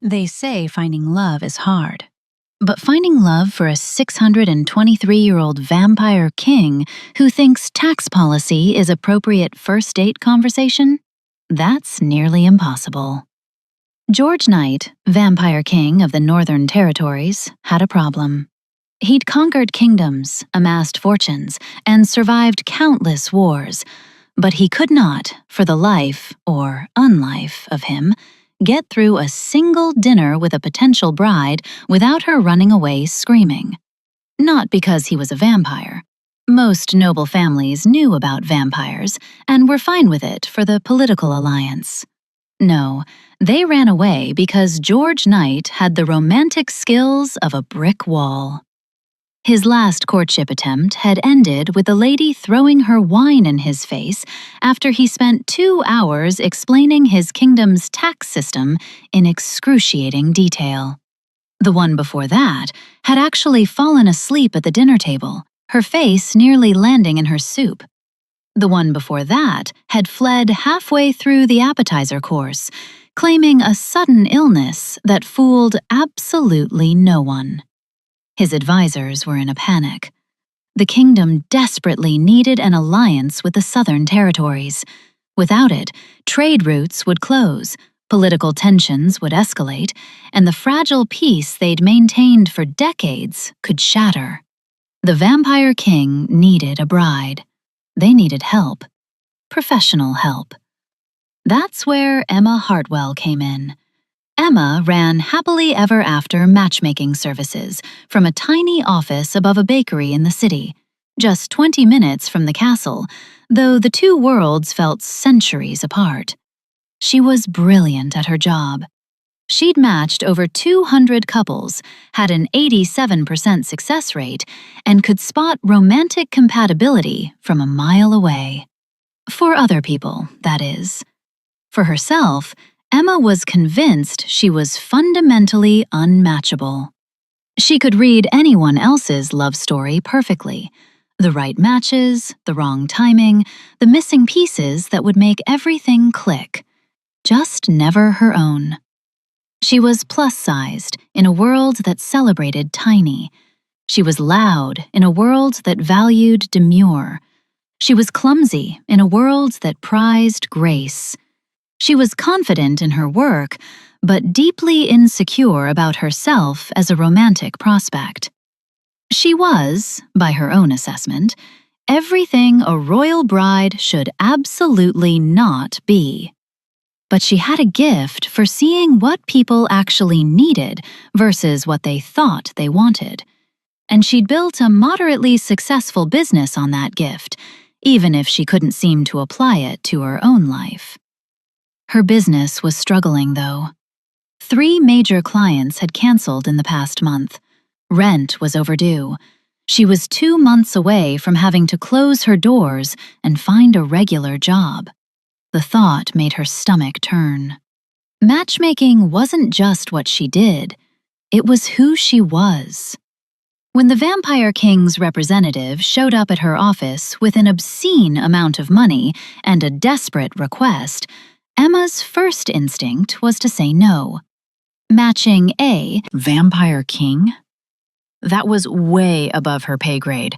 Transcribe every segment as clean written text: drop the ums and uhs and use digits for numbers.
They say finding love is hard. But finding love for a 623-year-old vampire king who thinks tax policy is appropriate first date conversation? That's nearly impossible. George Knight, vampire king of the Northern Territories, had a problem. He'd conquered kingdoms, amassed fortunes, and survived countless wars, but he could not, for the life, or unlife, of him, get through a single dinner with a potential bride without her running away screaming. Not because he was a vampire. Most noble families knew about vampires and were fine with it for the political alliance. No, they ran away because George Knight had the romantic skills of a brick wall. His last courtship attempt had ended with the lady throwing her wine in his face after he spent 2 hours explaining his kingdom's tax system in excruciating detail. The one before that had actually fallen asleep at the dinner table, her face nearly landing in her soup. The one before that had fled halfway through the appetizer course, claiming a sudden illness that fooled absolutely no one. His advisors were in a panic. The kingdom desperately needed an alliance with the Southern Territories. Without it, trade routes would close, political tensions would escalate, and the fragile peace they'd maintained for decades could shatter. The vampire king needed a bride. They needed help. Professional help. That's where Emma Hartwell came in. Emma ran happily ever after matchmaking services from a tiny office above a bakery in the city, just 20 minutes from the castle, though the two worlds felt centuries apart. She was brilliant at her job. She'd matched over 200 couples, had an 87% success rate, and could spot romantic compatibility from a mile away. For other people, that is. For herself, Emma was convinced she was fundamentally unmatchable. She could read anyone else's love story perfectly. The right matches, the wrong timing, the missing pieces that would make everything click. Just never her own. She was plus-sized in a world that celebrated tiny. She was loud in a world that valued demure. She was clumsy in a world that prized grace. She was confident in her work, but deeply insecure about herself as a romantic prospect. She was, by her own assessment, everything a royal bride should absolutely not be. But she had a gift for seeing what people actually needed versus what they thought they wanted. And she'd built a moderately successful business on that gift, even if she couldn't seem to apply it to her own life. Her business was struggling, though. 3 major clients had canceled in the past month. Rent was overdue. She was 2 months away from having to close her doors and find a regular job. The thought made her stomach turn. Matchmaking wasn't just what she did. It was who she was. When the Vampire King's representative showed up at her office with an obscene amount of money and a desperate request, Emma's first instinct was to say no. Matching a vampire king? That was way above her pay grade,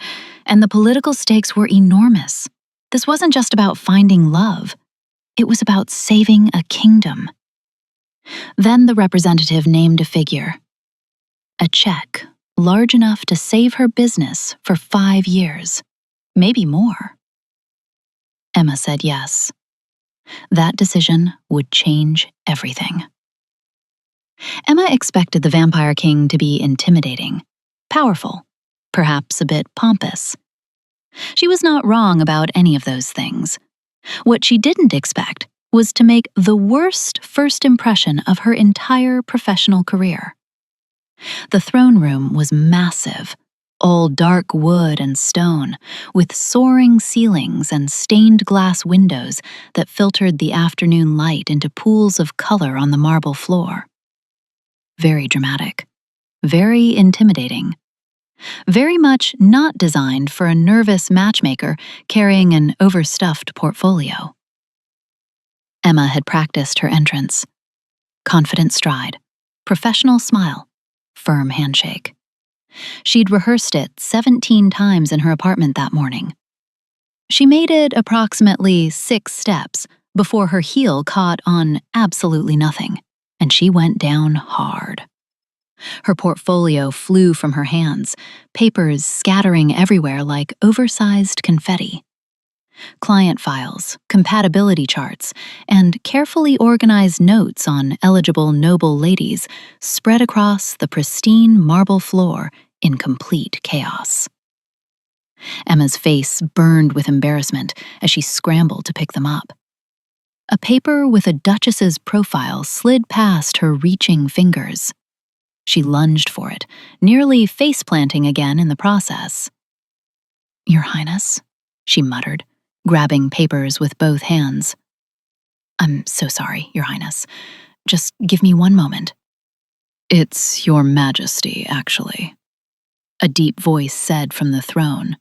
and the political stakes were enormous. This wasn't just about finding love. It was about saving a kingdom. Then the representative named a figure. A check large enough to save her business for 5 years. Maybe more. Emma said yes. That decision would change everything. Emma expected the Vampire King to be intimidating, powerful, perhaps a bit pompous. She was not wrong about any of those things. What she didn't expect was to make the worst first impression of her entire professional career. The throne room was massive, all dark wood and stone, with soaring ceilings and stained glass windows that filtered the afternoon light into pools of color on the marble floor. Very dramatic, very intimidating, very much not designed for a nervous matchmaker carrying an overstuffed portfolio. Emma had practiced her entrance. Confident stride, professional smile, firm handshake. She'd rehearsed it 17 times in her apartment that morning. She made it approximately 6 steps before her heel caught on absolutely nothing, and she went down hard. Her portfolio flew from her hands, papers scattering everywhere like oversized confetti. Client files, compatibility charts, and carefully organized notes on eligible noble ladies spread across the pristine marble floor in complete chaos. Emma's face burned with embarrassment as she scrambled to pick them up. A paper with a duchess's profile slid past her reaching fingers. She lunged for it, nearly face-planting again in the process. "Your Highness," she muttered, grabbing papers with both hands. "I'm so sorry, Your Highness. Just give me one moment." "It's Your Majesty, actually," a deep voice said from the throne.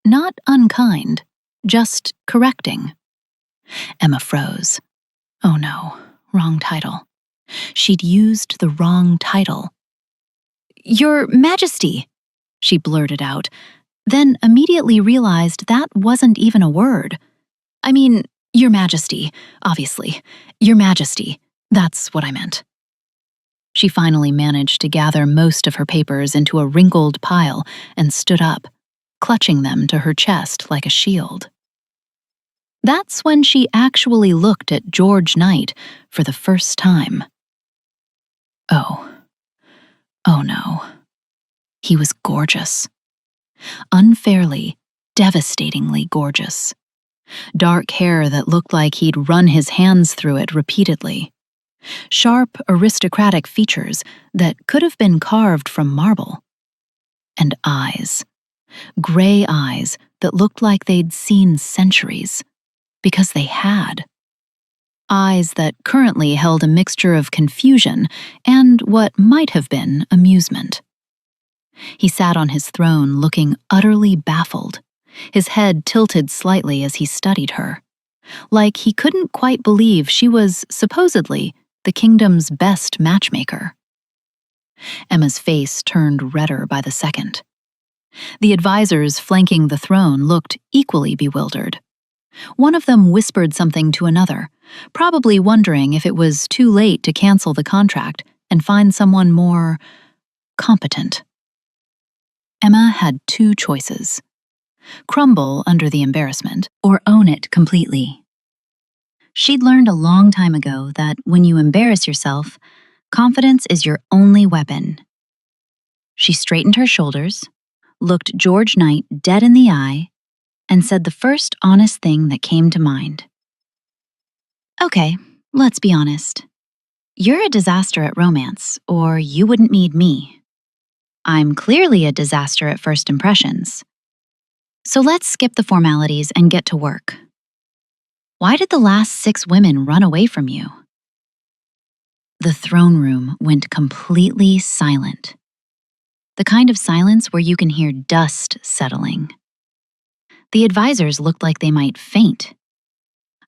Not unkind, just correcting. Emma froze. Oh no, wrong title. She'd used the wrong title. "Your Majesty," she blurted out, then immediately realized that wasn't even a word. "I mean, Your Majesty, obviously. Your Majesty, that's what I meant." She finally managed to gather most of her papers into a wrinkled pile and stood up, clutching them to her chest like a shield. That's when she actually looked at George Knight for the first time. Oh no. He was gorgeous. Unfairly, devastatingly gorgeous. Dark hair that looked like he'd run his hands through it repeatedly. Sharp, aristocratic features that could have been carved from marble. And eyes. Gray eyes that looked like they'd seen centuries. Because they had. Eyes that currently held a mixture of confusion and what might have been amusement. He sat on his throne looking utterly baffled, his head tilted slightly as he studied her, like he couldn't quite believe she was, supposedly, the kingdom's best matchmaker. Emma's face turned redder by the second. The advisors flanking the throne looked equally bewildered. One of them whispered something to another, probably wondering if it was too late to cancel the contract and find someone more competent. Emma had 2 choices: crumble under the embarrassment or own it completely. She'd learned a long time ago that when you embarrass yourself, confidence is your only weapon. She straightened her shoulders, looked George Knight dead in the eye, and said the first honest thing that came to mind. "Okay, let's be honest. You're a disaster at romance, or you wouldn't need me. I'm clearly a disaster at first impressions. So let's skip the formalities and get to work. Why did the last 6 women run away from you?" The throne room went completely silent. The kind of silence where you can hear dust settling. The advisors looked like they might faint.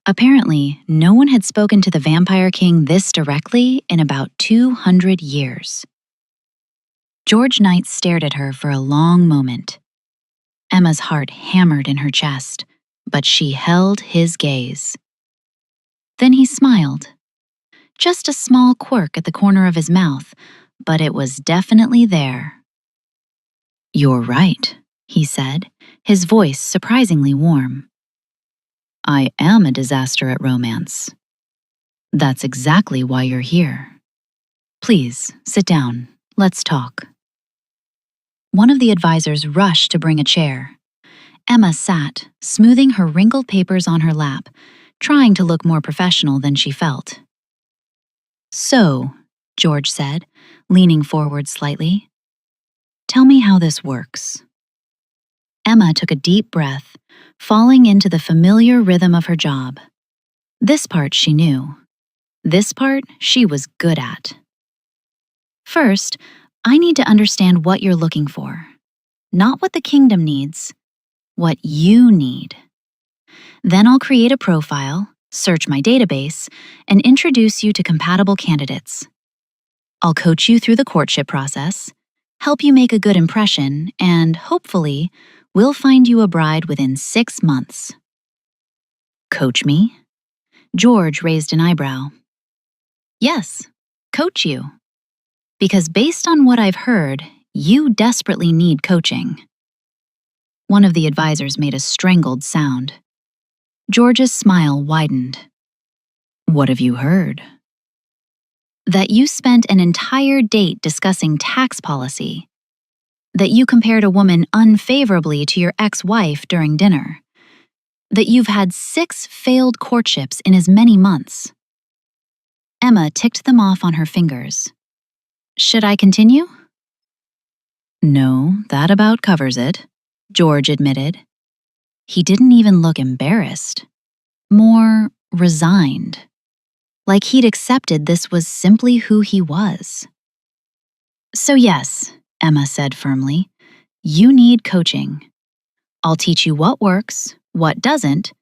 Apparently, no one had spoken to the Vampire King this directly in about 200 years. George Knight stared at her for a long moment. Emma's heart hammered in her chest, but she held his gaze. Then he smiled. Just a small quirk at the corner of his mouth, but it was definitely there. "You're right," he said, his voice surprisingly warm. "I am a disaster at romance. That's exactly why you're here. Please, sit down. Let's talk." One of the advisors rushed to bring a chair. Emma sat, smoothing her wrinkled papers on her lap, trying to look more professional than she felt. "So," George said, leaning forward slightly, "tell me how this works." Emma took a deep breath, falling into the familiar rhythm of her job. This part she knew. This part she was good at. "First, I need to understand what you're looking for. Not what the kingdom needs, what you need. Then I'll create a profile, search my database, and introduce you to compatible candidates. I'll coach you through the courtship process, help you make a good impression, and hopefully, we'll find you a bride within 6 months. Coach me? George raised an eyebrow. Yes, coach you. Because based on what I've heard, you desperately need coaching. One of the advisors made a strangled sound. George's smile widened. What have you heard? That you spent an entire date discussing tax policy. That you compared a woman unfavorably to your ex-wife during dinner. That you've had 6 failed courtships in as many months. Emma ticked them off on her fingers. Should I continue? No, that about covers it, George admitted. He didn't even look embarrassed. More resigned. Like he'd accepted this was simply who he was. So yes, Emma said firmly, you need coaching. I'll teach you what works, what doesn't,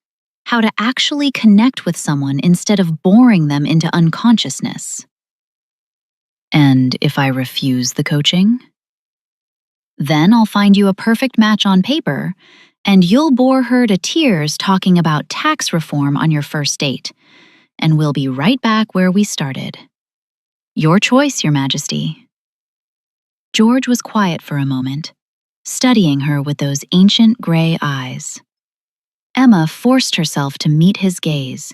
how to actually connect with someone instead of boring them into unconsciousness. And if I refuse the coaching? Then I'll find you a perfect match on paper, and you'll bore her to tears talking about tax reform on your first date, and we'll be right back where we started. Your choice, Your Majesty. George was quiet for a moment, studying her with those ancient gray eyes. Emma forced herself to meet his gaze,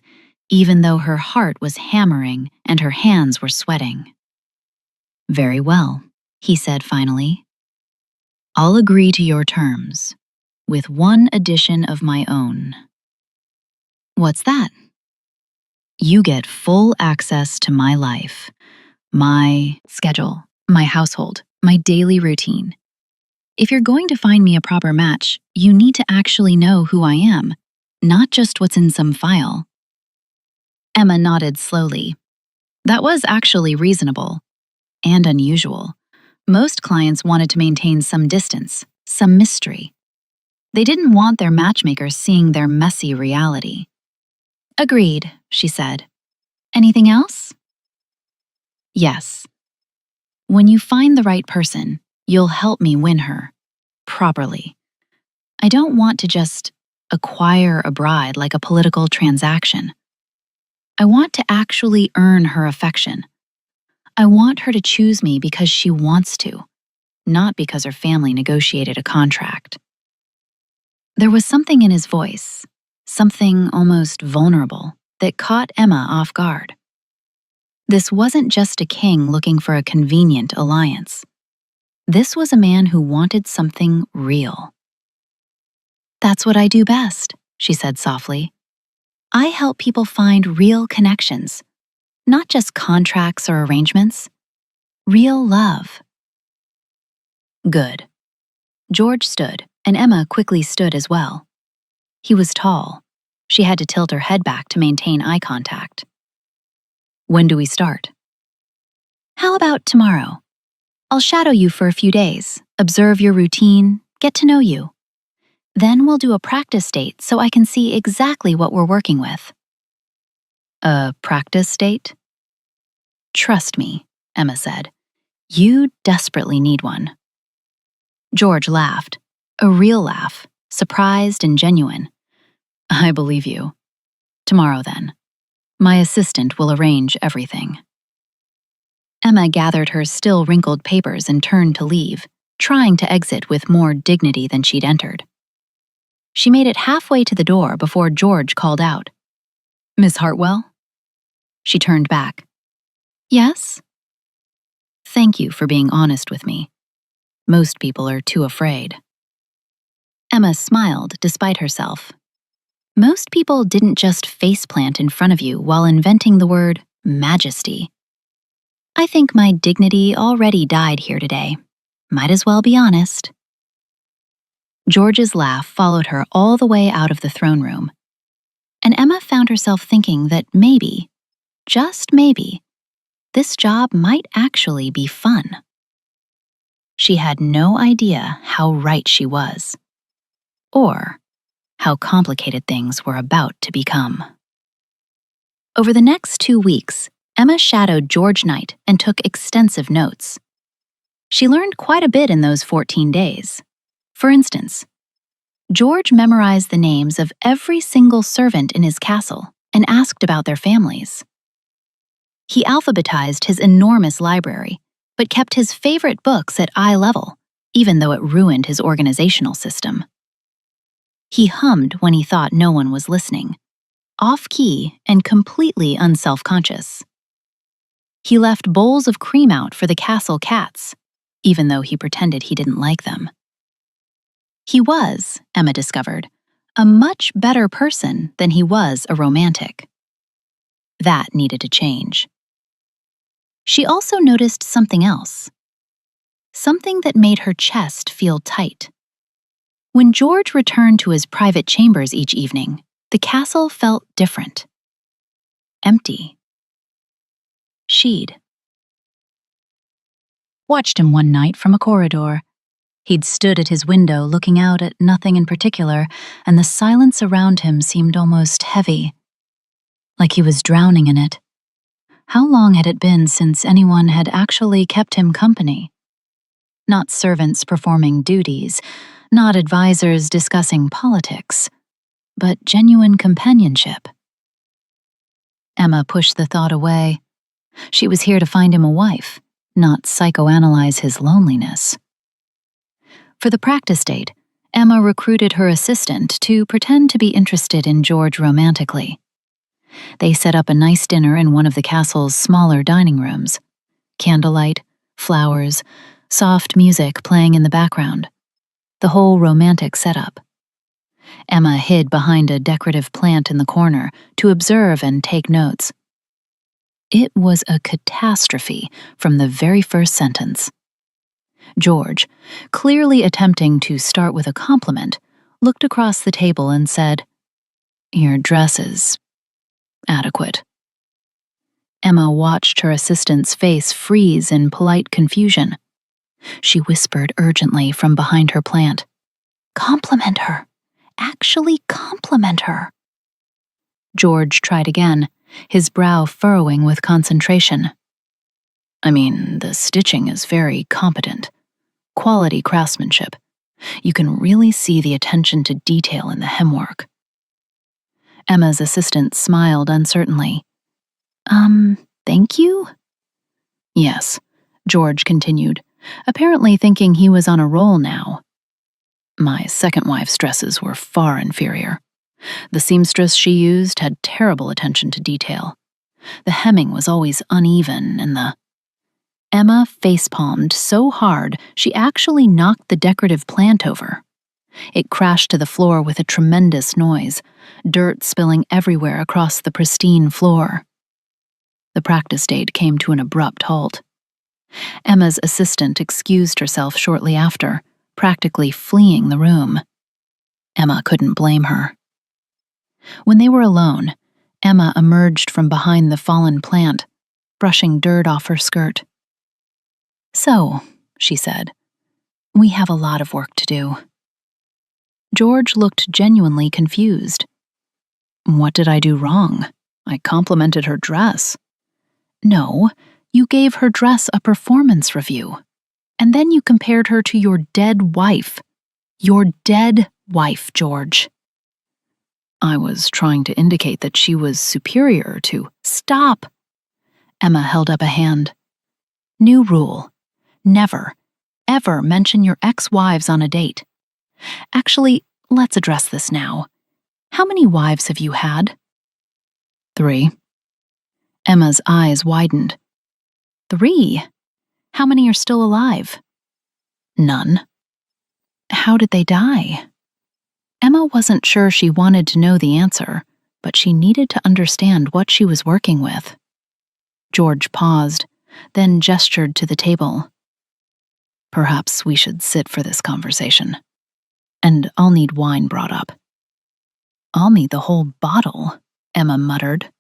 even though her heart was hammering and her hands were sweating. Very well, he said finally. I'll agree to your terms, with one addition of my own. What's that? You get full access to my life, my schedule, my household, my daily routine. If you're going to find me a proper match, you need to actually know who I am, not just what's in some file. Emma nodded slowly. That was actually reasonable and unusual. Most clients wanted to maintain some distance, some mystery. They didn't want their matchmakers seeing their messy reality. Agreed, she said. Anything else? Yes. When you find the right person, you'll help me win her, properly. I don't want to just acquire a bride like a political transaction. I want to actually earn her affection. I want her to choose me because she wants to, not because her family negotiated a contract. There was something in his voice, something almost vulnerable, that caught Emma off guard. This wasn't just a king looking for a convenient alliance. This was a man who wanted something real. That's what I do best, she said softly. I help people find real connections, not just contracts or arrangements. Real love. Good. George stood, and Emma quickly stood as well. He was tall. She had to tilt her head back to maintain eye contact. When do we start? How about tomorrow? I'll shadow you for a few days, observe your routine, get to know you. Then we'll do a practice date so I can see exactly what we're working with. A practice date? Trust me, Emma said. You desperately need one. George laughed, a real laugh, surprised and genuine. I believe you. Tomorrow, then. My assistant will arrange everything. Emma gathered her still wrinkled papers and turned to leave, trying to exit with more dignity than she'd entered. She made it halfway to the door before George called out. Miss Hartwell? She turned back. Yes? Thank you for being honest with me. Most people are too afraid. Emma smiled despite herself. Most people didn't just faceplant in front of you while inventing the word majesty. I think my dignity already died here today. Might as well be honest. George's laugh followed her all the way out of the throne room, and Emma found herself thinking that maybe, just maybe, this job might actually be fun. She had no idea how right she was, or how complicated things were about to become. Over the next 2 weeks, Emma shadowed George Knight and took extensive notes. She learned quite a bit in those 14 days. For instance, George memorized the names of every single servant in his castle and asked about their families. He alphabetized his enormous library, but kept his favorite books at eye level, even though it ruined his organizational system. He hummed when he thought no one was listening, off-key and completely unself-conscious. He left bowls of cream out for the castle cats, even though he pretended he didn't like them. He was, Emma discovered, a much better person than he was a romantic. That needed to change. She also noticed something else. Something that made her chest feel tight. When George returned to his private chambers each evening, the castle felt different. Empty. She'd watched him one night from a corridor. He'd stood at his window looking out at nothing in particular, and the silence around him seemed almost heavy, like he was drowning in it. How long had it been since anyone had actually kept him company? Not servants performing duties, not advisors discussing politics, but genuine companionship. Emma pushed the thought away. She was here to find him a wife, not psychoanalyze his loneliness. For the practice date, Emma recruited her assistant to pretend to be interested in George romantically. They set up a nice dinner in one of the castle's smaller dining rooms. Candlelight, flowers, soft music playing in the background. The whole romantic setup. Emma hid behind a decorative plant in the corner to observe and take notes. It was a catastrophe from the very first sentence. George, clearly attempting to start with a compliment, looked across the table and said, "Your dress is adequate." Emma watched her assistant's face freeze in polite confusion. She whispered urgently from behind her plant, "Compliment her. Actually compliment her." George tried again, his brow furrowing with concentration. "I mean, the stitching is very competent. Quality craftsmanship. You can really see the attention to detail in the hemwork." Emma's assistant smiled uncertainly. Thank you?" "Yes," George continued, apparently thinking he was on a roll now. "My second wife's dresses were far inferior. The seamstress she used had terrible attention to detail. The hemming was always uneven and the—" Emma facepalmed so hard she actually knocked the decorative plant over. It crashed to the floor with a tremendous noise, dirt spilling everywhere across the pristine floor. The practice date came to an abrupt halt. Emma's assistant excused herself shortly after, practically fleeing the room. Emma couldn't blame her. When they were alone, Emma emerged from behind the fallen plant, brushing dirt off her skirt. "So," she said, "we have a lot of work to do." George looked genuinely confused. "What did I do wrong? I complimented her dress." "No, you gave her dress a performance review. And then you compared her to your dead wife. Your dead wife, George." "I was trying to indicate that she was superior to—" "Stop!" Emma held up a hand. "New rule. Never, ever mention your ex-wives on a date. Actually, let's address this now. How many wives have you had?" "3. Emma's eyes widened. "3? How many are still alive?" "None." "How did they die?" Emma wasn't sure she wanted to know the answer, but she needed to understand what she was working with. George paused, then gestured to the table. "Perhaps we should sit for this conversation. And I'll need wine brought up." "I'll need the whole bottle," Emma muttered.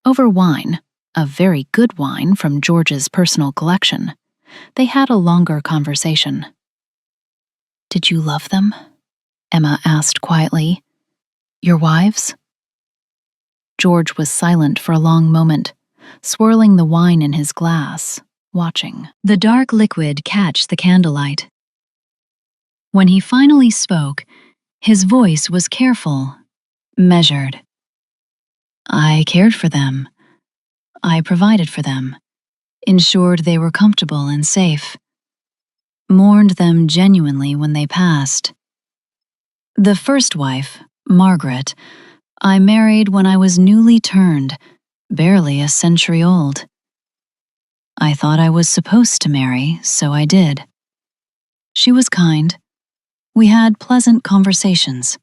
Over wine, a very good wine from George's personal collection, they had a longer conversation. "Did you love them?" Emma asked quietly. "Your wives?" George was silent for a long moment, swirling the wine in his glass, watching the dark liquid catch the candlelight. When he finally spoke, his voice was careful, measured. I cared for them. I provided for them, ensured they were comfortable and safe, mourned them genuinely when they passed. The first wife, Margaret, I married when I was newly turned, barely a century old. I thought I was supposed to marry, so I did. She was kind. We had pleasant conversations.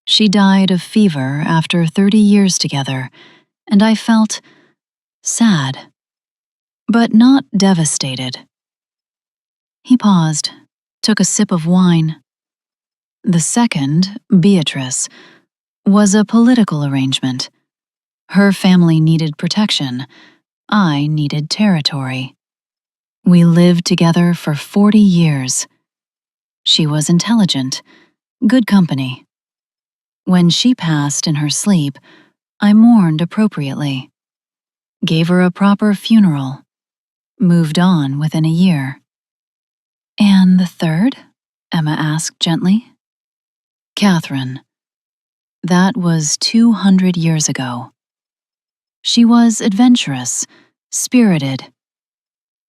She died of fever after 30 years together, and I felt sad, but not devastated. He paused, took a sip of wine. The second, Beatrice, was a political arrangement. Her family needed protection. I needed territory. We lived together for 40 years. She was intelligent, good company. When she passed in her sleep, I mourned appropriately, gave her a proper funeral, moved on within a year. And the third? Emma asked gently. Catherine. That was 200 years ago. She was adventurous, spirited.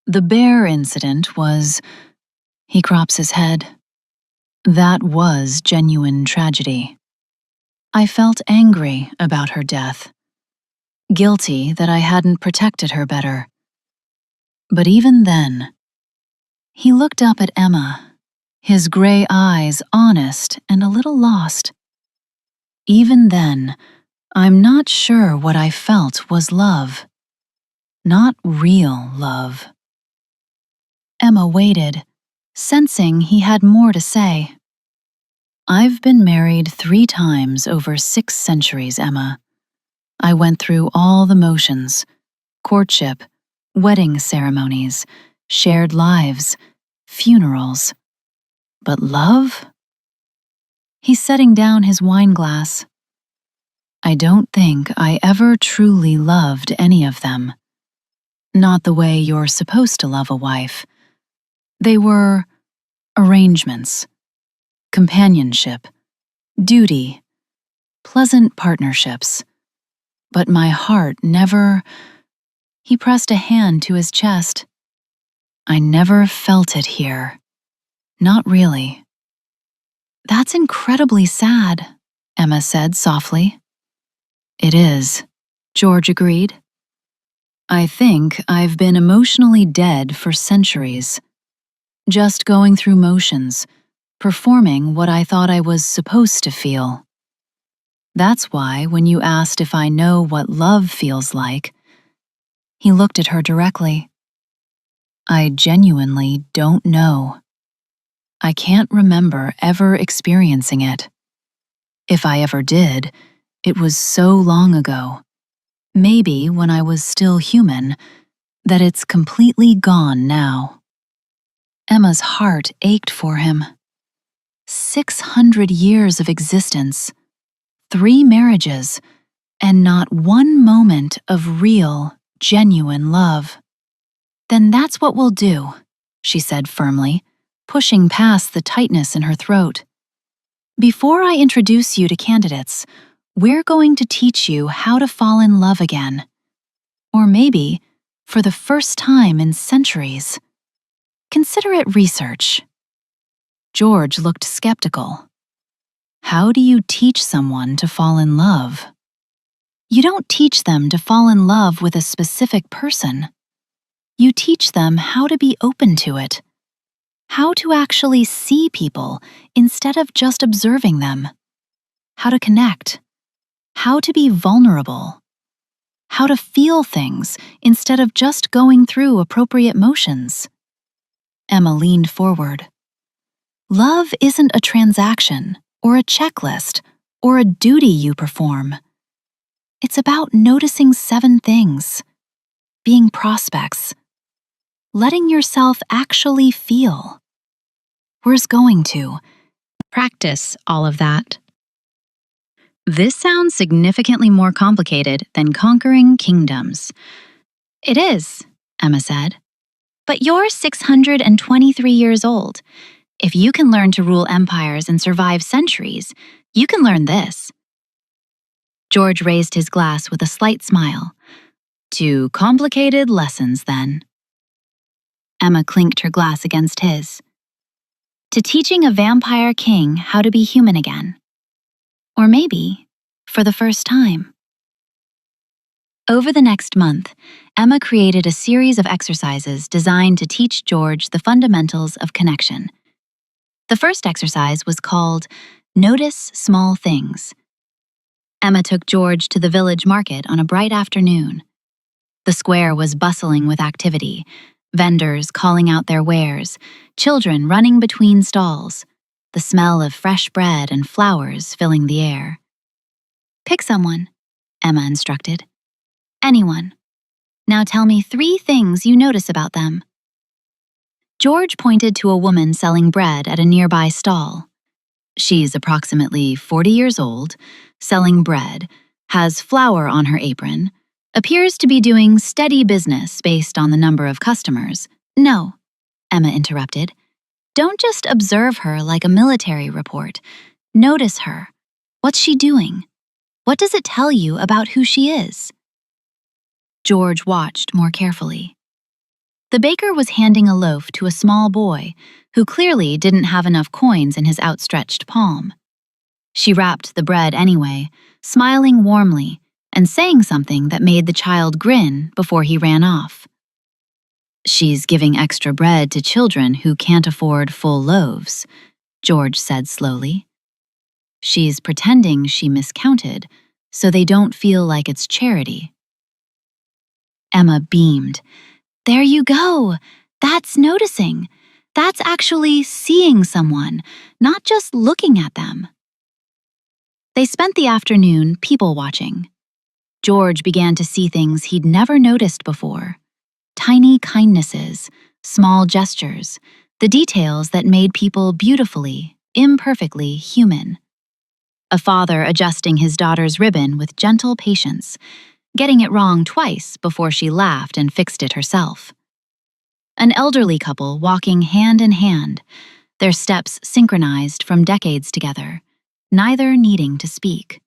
The bear incident was... He crops his head. That was genuine tragedy. I felt angry about her death, guilty that I hadn't protected her better. But even then, he looked up at Emma, his gray eyes honest and a little lost. Even then, I'm not sure what I felt was love. Not real love. Emma waited, sensing he had more to say. I've been married 3 times over 6 centuries, Emma. I went through all the motions: courtship, wedding ceremonies, shared lives, funerals. But love? He's setting down his wine glass. I don't think I ever truly loved any of them. Not the way you're supposed to love a wife. They were arrangements, companionship, duty, pleasant partnerships. But my heart never... He pressed a hand to his chest. I never felt it here. Not really. That's incredibly sad, Emma said softly. It is, George agreed. I think I've been emotionally dead for centuries. Just going through motions, performing what I thought I was supposed to feel. That's why when you asked if I know what love feels like, he looked at her directly. I genuinely don't know. I can't remember ever experiencing it. If I ever did, it was so long ago, maybe when I was still human, that it's completely gone now. Emma's heart ached for him. 600 years of existence, 3 marriages, and not one moment of real, genuine love. Then that's what we'll do, she said firmly, pushing past the tightness in her throat. Before I introduce you to candidates, we're going to teach you how to fall in love again. Or maybe, for the first time in centuries. Consider it research. George looked skeptical. How do you teach someone to fall in love? You don't teach them to fall in love with a specific person. You teach them how to be open to it. How to actually see people instead of just observing them. How to connect. How to be vulnerable. How to feel things instead of just going through appropriate motions. Emma leaned forward. Love isn't a transaction or a checklist or a duty you perform. It's about noticing 7 things, being prospects, letting yourself actually feel. Where's going to? Practice all of that. This sounds significantly more complicated than conquering kingdoms. It is, Emma said. But you're 623 years old. If you can learn to rule empires and survive centuries, you can learn this. George raised his glass with a slight smile. Too complicated lessons, then. Emma clinked her glass against his. To teaching a vampire king how to be human again. Or maybe, for the first time. Over the next month, Emma created a series of exercises designed to teach George the fundamentals of connection. The first exercise was called Notice Small Things. Emma took George to the village market on a bright afternoon. The square was bustling with activity, vendors calling out their wares, children running between stalls, the smell of fresh bread and flowers filling the air. Pick someone, Emma instructed. Anyone. Now tell me 3 things you notice about them. George pointed to a woman selling bread at a nearby stall. She's approximately 40 years old, selling bread, has flour on her apron, appears to be doing steady business based on the number of customers. No, Emma interrupted. Don't just observe her like a military report. Notice her. What's she doing? What does it tell you about who she is? George watched more carefully. The baker was handing a loaf to a small boy who clearly didn't have enough coins in his outstretched palm. She wrapped the bread anyway, smiling warmly and saying something that made the child grin before he ran off. She's giving extra bread to children who can't afford full loaves, George said slowly. She's pretending she miscounted so they don't feel like it's charity. Emma beamed. There you go. That's noticing. That's actually seeing someone, not just looking at them. They spent the afternoon people-watching. George began to see things he'd never noticed before. Tiny kindnesses, small gestures, the details that made people beautifully, imperfectly human. A father adjusting his daughter's ribbon with gentle patience, getting it wrong twice before she laughed and fixed it herself. An elderly couple walking hand in hand, their steps synchronized from decades together, neither needing to speak.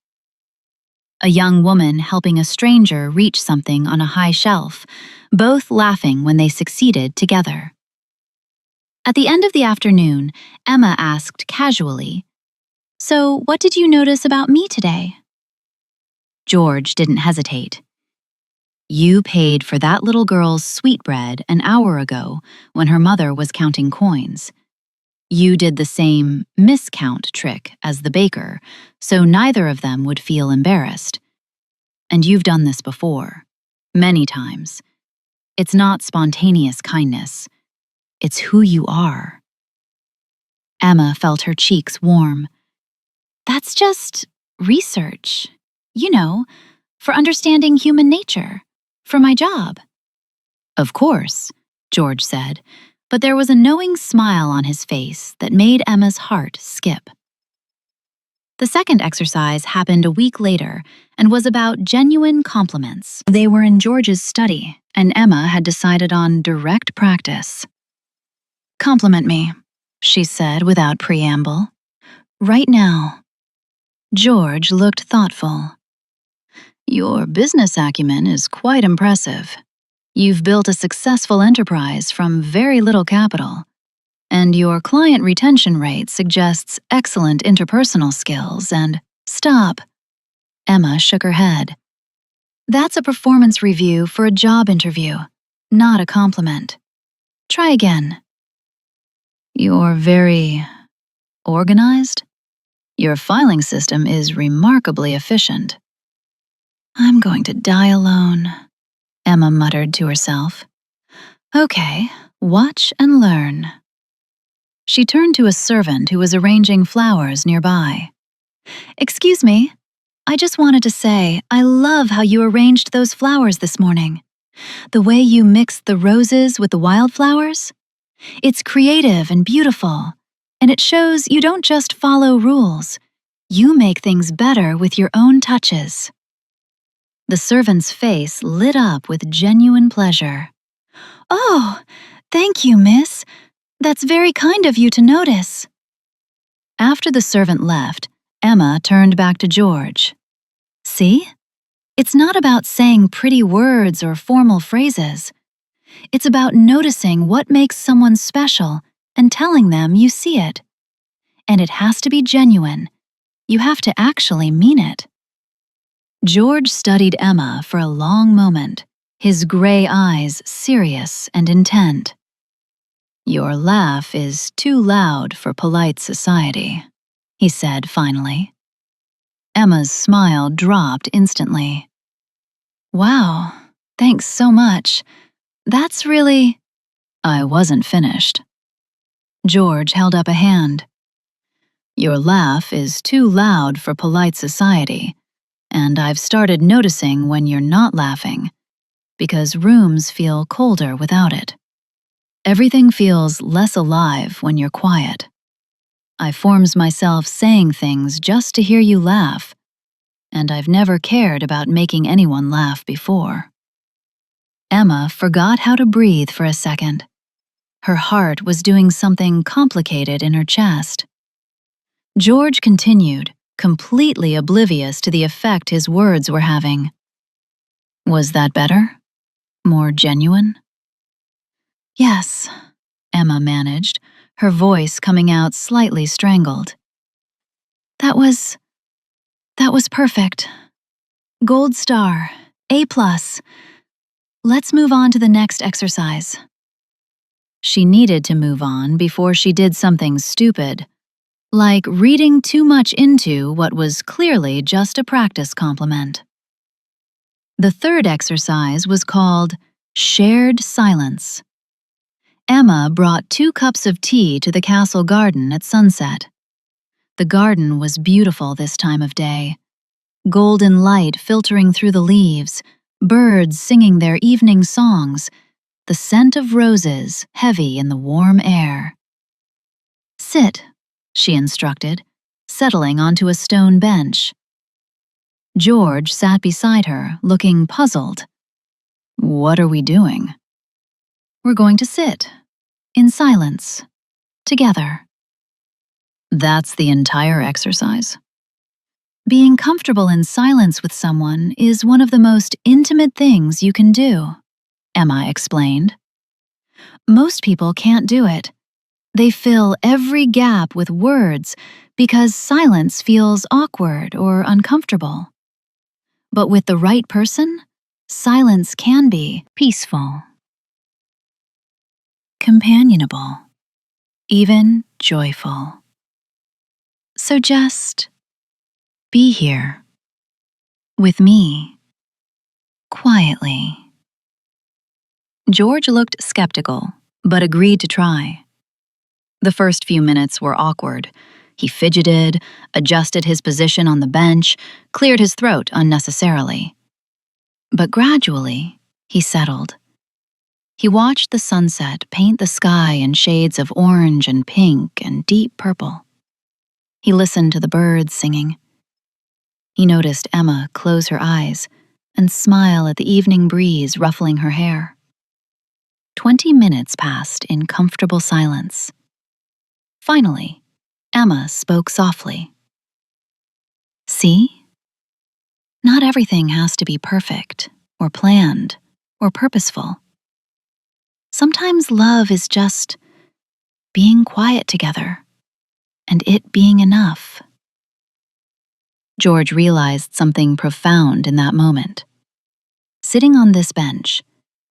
A young woman helping a stranger reach something on a high shelf, both laughing when they succeeded together. At the end of the afternoon, Emma asked casually, "So, what did you notice about me today?" George didn't hesitate. You paid for that little girl's sweetbread an hour ago when her mother was counting coins. You did the same miscount trick as the baker, so neither of them would feel embarrassed. And you've done this before, many times. It's not spontaneous kindness. It's who you are. Emma felt her cheeks warm. That's just research, for understanding human nature, for my job. Of course, George said, but there was a knowing smile on his face that made Emma's heart skip. The second exercise happened a week later and was about genuine compliments. They were in George's study, and Emma had decided on direct practice. Compliment me, she said without preamble. Right now. George looked thoughtful. Your business acumen is quite impressive. You've built a successful enterprise from very little capital, and your client retention rate suggests excellent interpersonal skills and— Stop. Emma shook her head. That's a performance review for a job interview, not a compliment. Try again. You're very organized? Your filing system is remarkably efficient. I'm going to die alone, Emma muttered to herself. Okay, watch and learn. She turned to a servant who was arranging flowers nearby. Excuse me, I just wanted to say I love how you arranged those flowers this morning. The way you mixed the roses with the wildflowers. It's creative and beautiful, and it shows you don't just follow rules. You make things better with your own touches." The servant's face lit up with genuine pleasure. "Oh, thank you, miss. That's very kind of you to notice." After the servant left, Emma turned back to George. "See? It's not about saying pretty words or formal phrases. It's about noticing what makes someone special and telling them you see it. And it has to be genuine. You have to actually mean it." George studied Emma for a long moment, his gray eyes serious and intent. "Your laugh is too loud for polite society," he said finally. Emma's smile dropped instantly. "Wow, thanks so much. That's really—" I wasn't finished. George held up a hand. "Your laugh is too loud for polite society, and I've started noticing when you're not laughing, because rooms feel colder without it. Everything feels less alive when you're quiet. I forms myself saying things just to hear you laugh, and I've never cared about making anyone laugh before." Emma forgot how to breathe for a second. Her heart was doing something complicated in her chest. George continued, completely oblivious to the effect his words were having. "Was that better? More genuine?" "Yes," Emma managed, her voice coming out slightly strangled. That was perfect. Gold star, A+. Let's move on to the next exercise." She needed to move on before she did something stupid, like reading too much into what was clearly just a practice compliment. The third exercise was called shared silence. Emma brought 2 cups of tea to the castle garden at sunset. The garden was beautiful this time of day. Golden light filtering through the leaves, birds singing their evening songs, the scent of roses heavy in the warm air. "Sit," she instructed, settling onto a stone bench. George sat beside her, looking puzzled. "What are we doing?" "We're going to sit, in silence, together." "That's the entire exercise?" "Being comfortable in silence with someone is one of the most intimate things you can do," Emma explained. "Most people can't do it. They fill every gap with words because silence feels awkward or uncomfortable. But with the right person, silence can be peaceful, companionable, even joyful. So just be here, with me, quietly." George looked skeptical, but agreed to try. The first few minutes were awkward. He fidgeted, adjusted his position on the bench, cleared his throat unnecessarily. But gradually, he settled. He watched the sunset paint the sky in shades of orange and pink and deep purple. He listened to the birds singing. He noticed Emma close her eyes and smile at the evening breeze ruffling her hair. 20 minutes passed in comfortable silence. Finally, Emma spoke softly. "See? Not everything has to be perfect, or planned, or purposeful. Sometimes love is just being quiet together, and it being enough." George realized something profound in that moment. Sitting on this bench,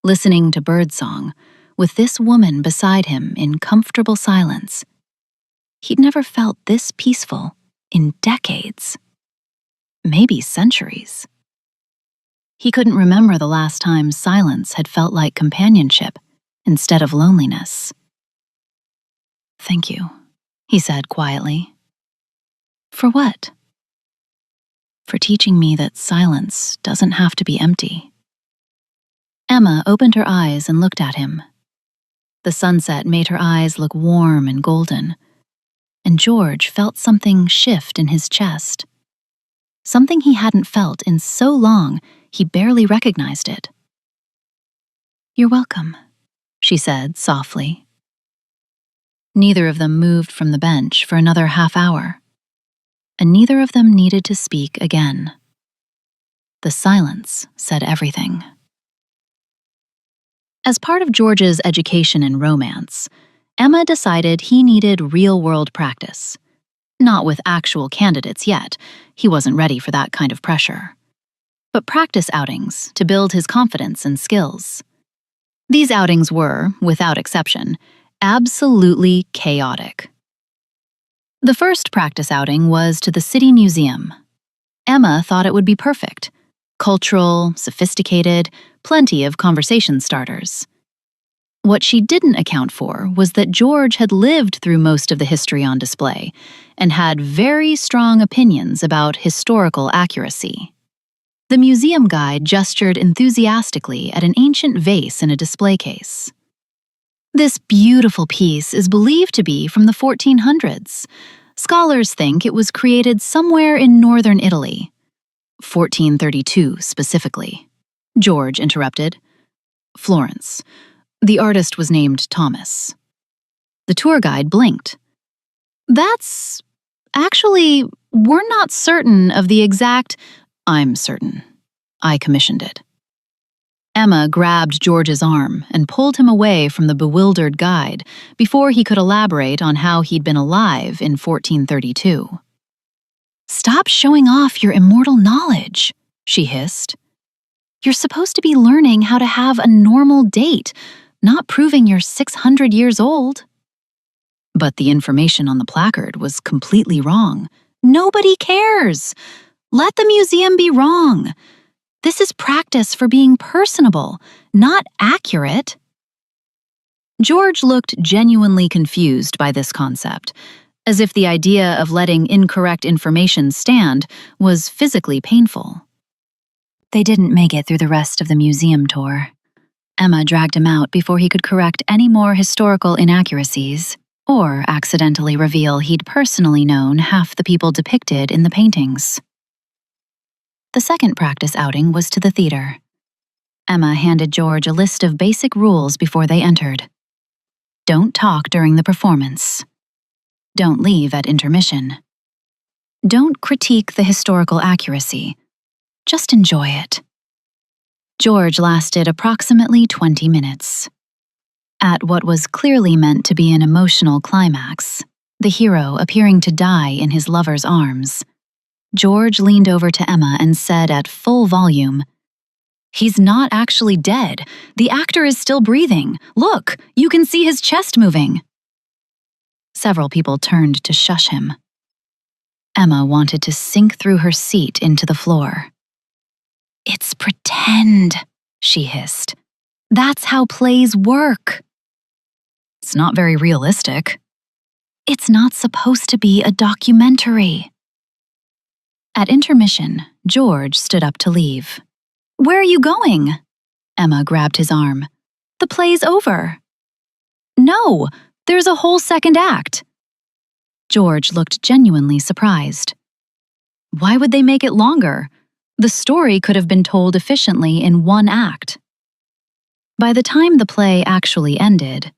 listening to birdsong, with this woman beside him in comfortable silence, he'd never felt this peaceful in decades, maybe centuries. He couldn't remember the last time silence had felt like companionship instead of loneliness. "Thank you," he said quietly. "For what?" "For teaching me that silence doesn't have to be empty." Emma opened her eyes and looked at him. The sunset made her eyes look warm and golden. and George felt something shift in his chest. Something he hadn't felt in so long he barely recognized it. "You're welcome," she said softly. Neither of them moved from the bench for another half-hour, and neither of them needed to speak again. The silence said everything. As part of George's education in romance, Emma decided he needed real-world practice. Not with actual candidates yet, he wasn't ready for that kind of pressure. But practice outings to build his confidence and skills. These outings were, without exception, absolutely chaotic. The first practice outing was to the City Museum. Emma thought it would be perfect. Cultural, sophisticated, plenty of conversation starters. What she didn't account for was that George had lived through most of the history on display and had very strong opinions about historical accuracy. The museum guide gestured enthusiastically at an ancient vase in a display case. This beautiful piece is believed to be from the 1400s. Scholars think it was created somewhere in northern Italy. 1432 specifically. George interrupted. Florence. The artist was named Thomas. The tour guide blinked. Actually, we're not certain of the exact. I'm certain. I commissioned it. Emma grabbed George's arm and pulled him away from the bewildered guide before he could elaborate on how he'd been alive in 1432. "Stop showing off your immortal knowledge," she hissed. "You're supposed to be learning how to have a normal date, not proving you're 600 years old." But the information on the placard was completely wrong. Nobody cares. Let the museum be wrong. This is practice for being personable, not accurate. George looked genuinely confused by this concept, as if the idea of letting incorrect information stand was physically painful. They didn't make it through the rest of the museum tour. Emma dragged him out before he could correct any more historical inaccuracies or accidentally reveal he'd personally known half the people depicted in the paintings. The second practice outing was to the theater. Emma handed George a list of basic rules before they entered. Don't talk during the performance. Don't leave at intermission. Don't critique the historical accuracy. Just enjoy it. George lasted approximately 20 minutes. At what was clearly meant to be an emotional climax, the hero appearing to die in his lover's arms, George leaned over to Emma and said at full volume, "He's not actually dead. The actor is still breathing. Look, you can see his chest moving." Several people turned to shush him. Emma wanted to sink through her seat into the floor. "It's pretend," she hissed. "That's how plays work." "It's not very realistic." "It's not supposed to be a documentary." At intermission, George stood up to leave. "Where are you going?" Emma grabbed his arm. "The play's over." "No, there's a whole second act." George looked genuinely surprised. Why would they make it longer? The story could have been told efficiently in one act. By the time the play actually ended,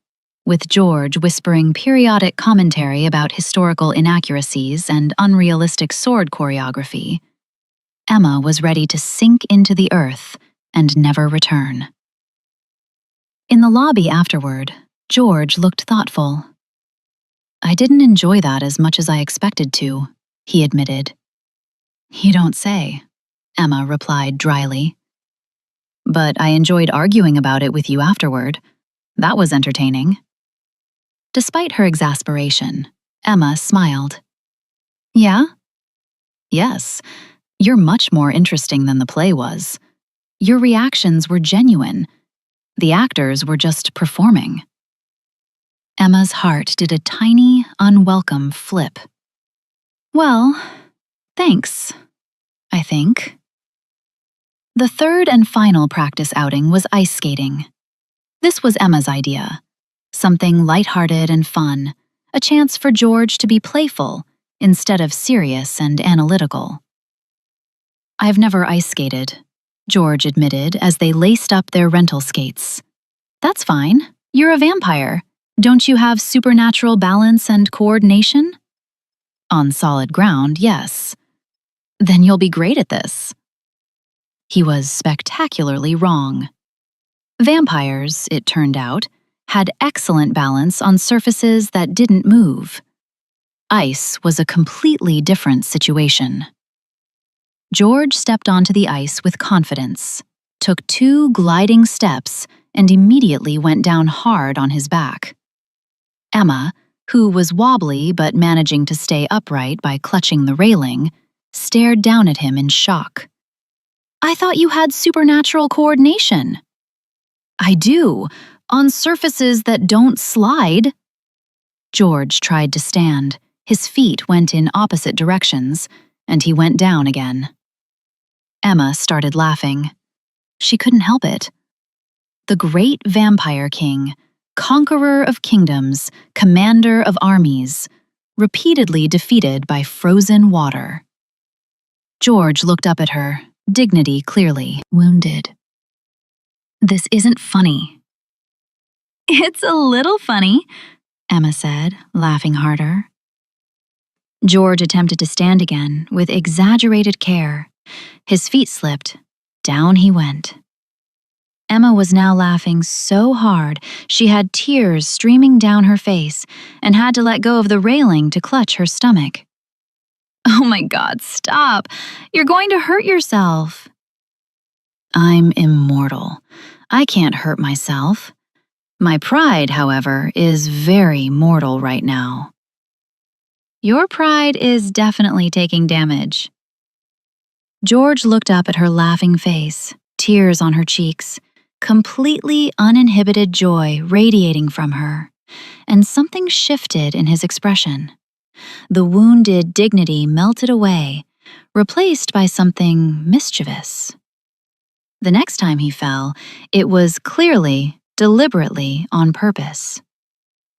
with George whispering periodic commentary about historical inaccuracies and unrealistic sword choreography, Emma was ready to sink into the earth and never return. In the lobby afterward, George looked thoughtful. "I didn't enjoy that as much as I expected to," he admitted. "You don't say," Emma replied dryly. "But I enjoyed arguing about it with you afterward. That was entertaining." Despite her exasperation, Emma smiled. "Yeah?" "Yes. You're much more interesting than the play was. Your reactions were genuine. The actors were just performing." Emma's heart did a tiny, unwelcome flip. "Well, thanks, I think." The third and final practice outing was ice skating. This was Emma's idea. Something lighthearted and fun, a chance for George to be playful instead of serious and analytical. "I've never ice skated," George admitted as they laced up their rental skates. "That's fine. You're a vampire. Don't you have supernatural balance and coordination?" "On solid ground, yes." "Then you'll be great at this." He was spectacularly wrong. Vampires, it turned out, had excellent balance on surfaces that didn't move. Ice was a completely different situation. George stepped onto the ice with confidence, took 2 gliding steps, and immediately went down hard on his back. Emma, who was wobbly but managing to stay upright by clutching the railing, stared down at him in shock. "I thought you had supernatural coordination." "I do, on surfaces that don't slide." George tried to stand. His feet went in opposite directions, and he went down again. Emma started laughing. She couldn't help it. The great vampire king, conqueror of kingdoms, commander of armies, repeatedly defeated by frozen water. George looked up at her, dignity clearly wounded. "This isn't funny." "It's a little funny," Emma said, laughing harder. George attempted to stand again with exaggerated care. His feet slipped. Down he went. Emma was now laughing so hard she had tears streaming down her face and had to let go of the railing to clutch her stomach. "Oh my God, stop! You're going to hurt yourself." "I'm immortal. I can't hurt myself. My pride, however, is very mortal right now." "Your pride is definitely taking damage." George looked up at her laughing face, tears on her cheeks, completely uninhibited joy radiating from her, and something shifted in his expression. The wounded dignity melted away, replaced by something mischievous. The next time he fell, it was clearly, deliberately on purpose.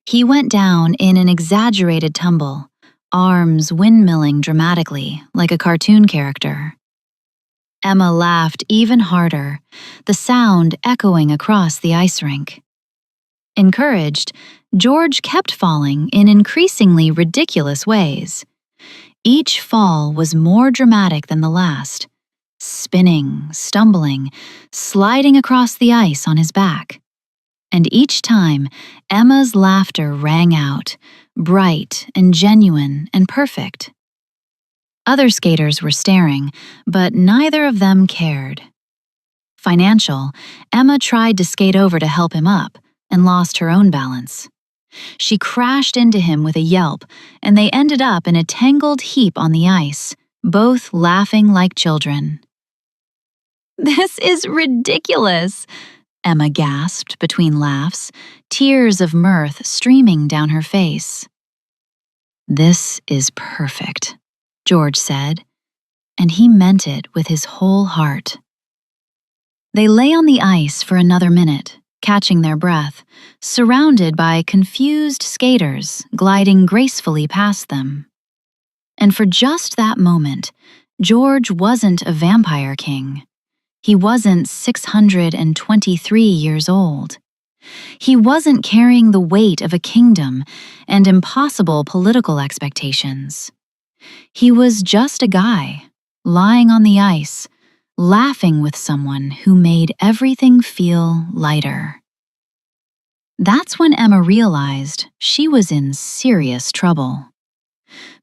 He went down in an exaggerated tumble, arms windmilling dramatically like a cartoon character. Emma laughed even harder, the sound echoing across the ice rink. Encouraged, George kept falling in increasingly ridiculous ways. Each fall was more dramatic than the last, spinning, stumbling, sliding across the ice on his back. And each time, Emma's laughter rang out, bright and genuine and perfect. Other skaters were staring, but neither of them cared. Financial, Emma tried to skate over to help him up and lost her own balance. She crashed into him with a yelp, and they ended up in a tangled heap on the ice, both laughing like children. "This is ridiculous," Emma gasped between laughs, tears of mirth streaming down her face. "This is perfect," George said, and he meant it with his whole heart. They lay on the ice for another minute, catching their breath, surrounded by confused skaters gliding gracefully past them. And for just that moment, George wasn't a vampire king. He wasn't 623 years old. He wasn't carrying the weight of a kingdom and impossible political expectations. He was just a guy, lying on the ice, laughing with someone who made everything feel lighter. That's when Emma realized she was in serious trouble.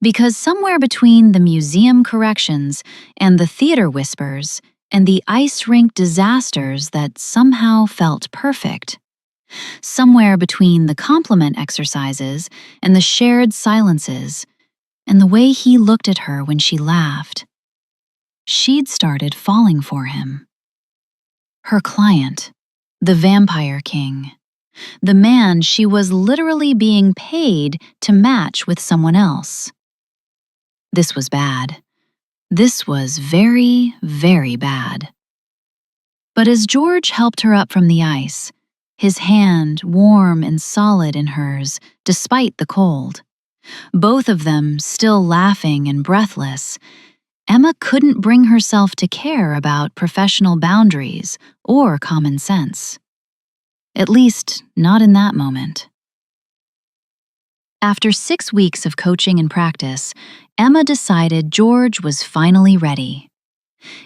Because somewhere between the museum corrections and the theater whispers and the ice rink disasters that somehow felt perfect, somewhere between the compliment exercises and the shared silences, and the way he looked at her when she laughed, she'd started falling for him. Her client, the vampire king, the man she was literally being paid to match with someone else. This was bad. This was very, very bad. But as George helped her up from the ice, his hand warm and solid in hers, despite the cold. Both of them still laughing and breathless, Emma couldn't bring herself to care about professional boundaries or common sense. At least, not in that moment. After 6 weeks of coaching and practice, Emma decided George was finally ready.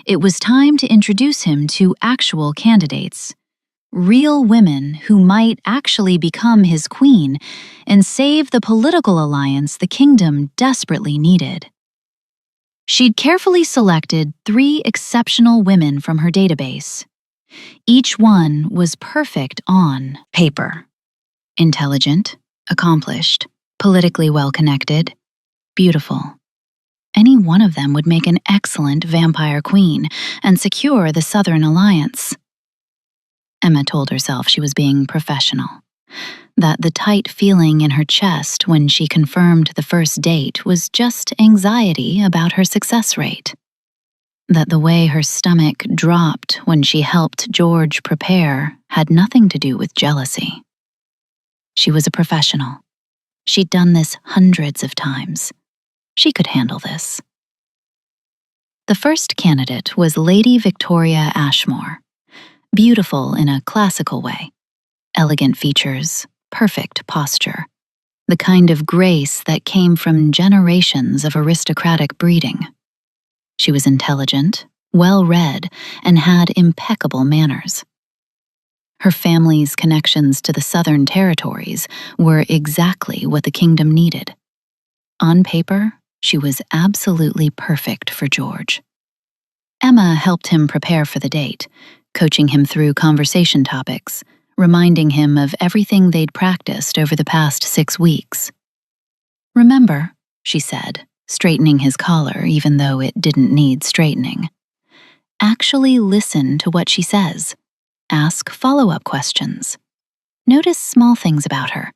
It was time to introduce him to actual candidates, real women who might actually become his queen and save the political alliance the kingdom desperately needed. She'd carefully selected 3 exceptional women from her database. Each one was perfect on paper. Intelligent, accomplished, politically well-connected, beautiful. Any one of them would make an excellent vampire queen and secure the Southern Alliance. Emma told herself she was being professional, that the tight feeling in her chest when she confirmed the first date was just anxiety about her success rate, that the way her stomach dropped when she helped George prepare had nothing to do with jealousy. She was a professional. She'd done this hundreds of times. She could handle this. The first candidate was Lady Victoria Ashmore, beautiful in a classical way, elegant features, perfect posture, the kind of grace that came from generations of aristocratic breeding. She was intelligent, well-read, and had impeccable manners. Her family's connections to the Southern Territories were exactly what the kingdom needed. On paper, she was absolutely perfect for George. Emma helped him prepare for the date, coaching him through conversation topics, reminding him of everything they'd practiced over the past 6 weeks. "Remember," she said, straightening his collar even though it didn't need straightening. "Actually listen to what she says. Ask follow-up questions. Notice small things about her.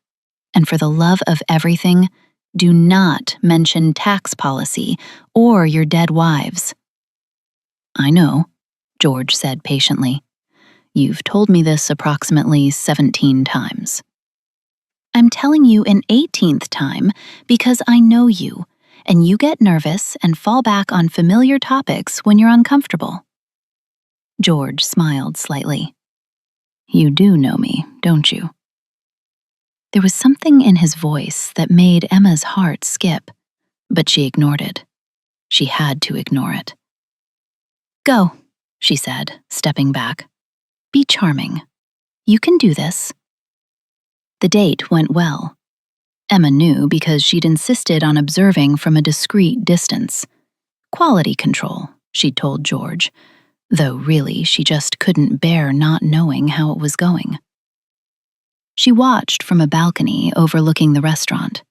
And for the love of everything, do not mention tax policy or your dead wives." "I know," George said patiently. "You've told me this approximately 17 times. I'm telling you an 18th time because I know you, and you get nervous and fall back on familiar topics when you're uncomfortable." George smiled slightly. "You do know me, don't you?" There was something in his voice that made Emma's heart skip, but she ignored it. She had to ignore it. "Go," she said, stepping back. "Be charming. You can do this." The date went well. Emma knew because she'd insisted on observing from a discreet distance. Quality control, she'd told George, though really she just couldn't bear not knowing how it was going. She watched from a balcony overlooking the restaurant.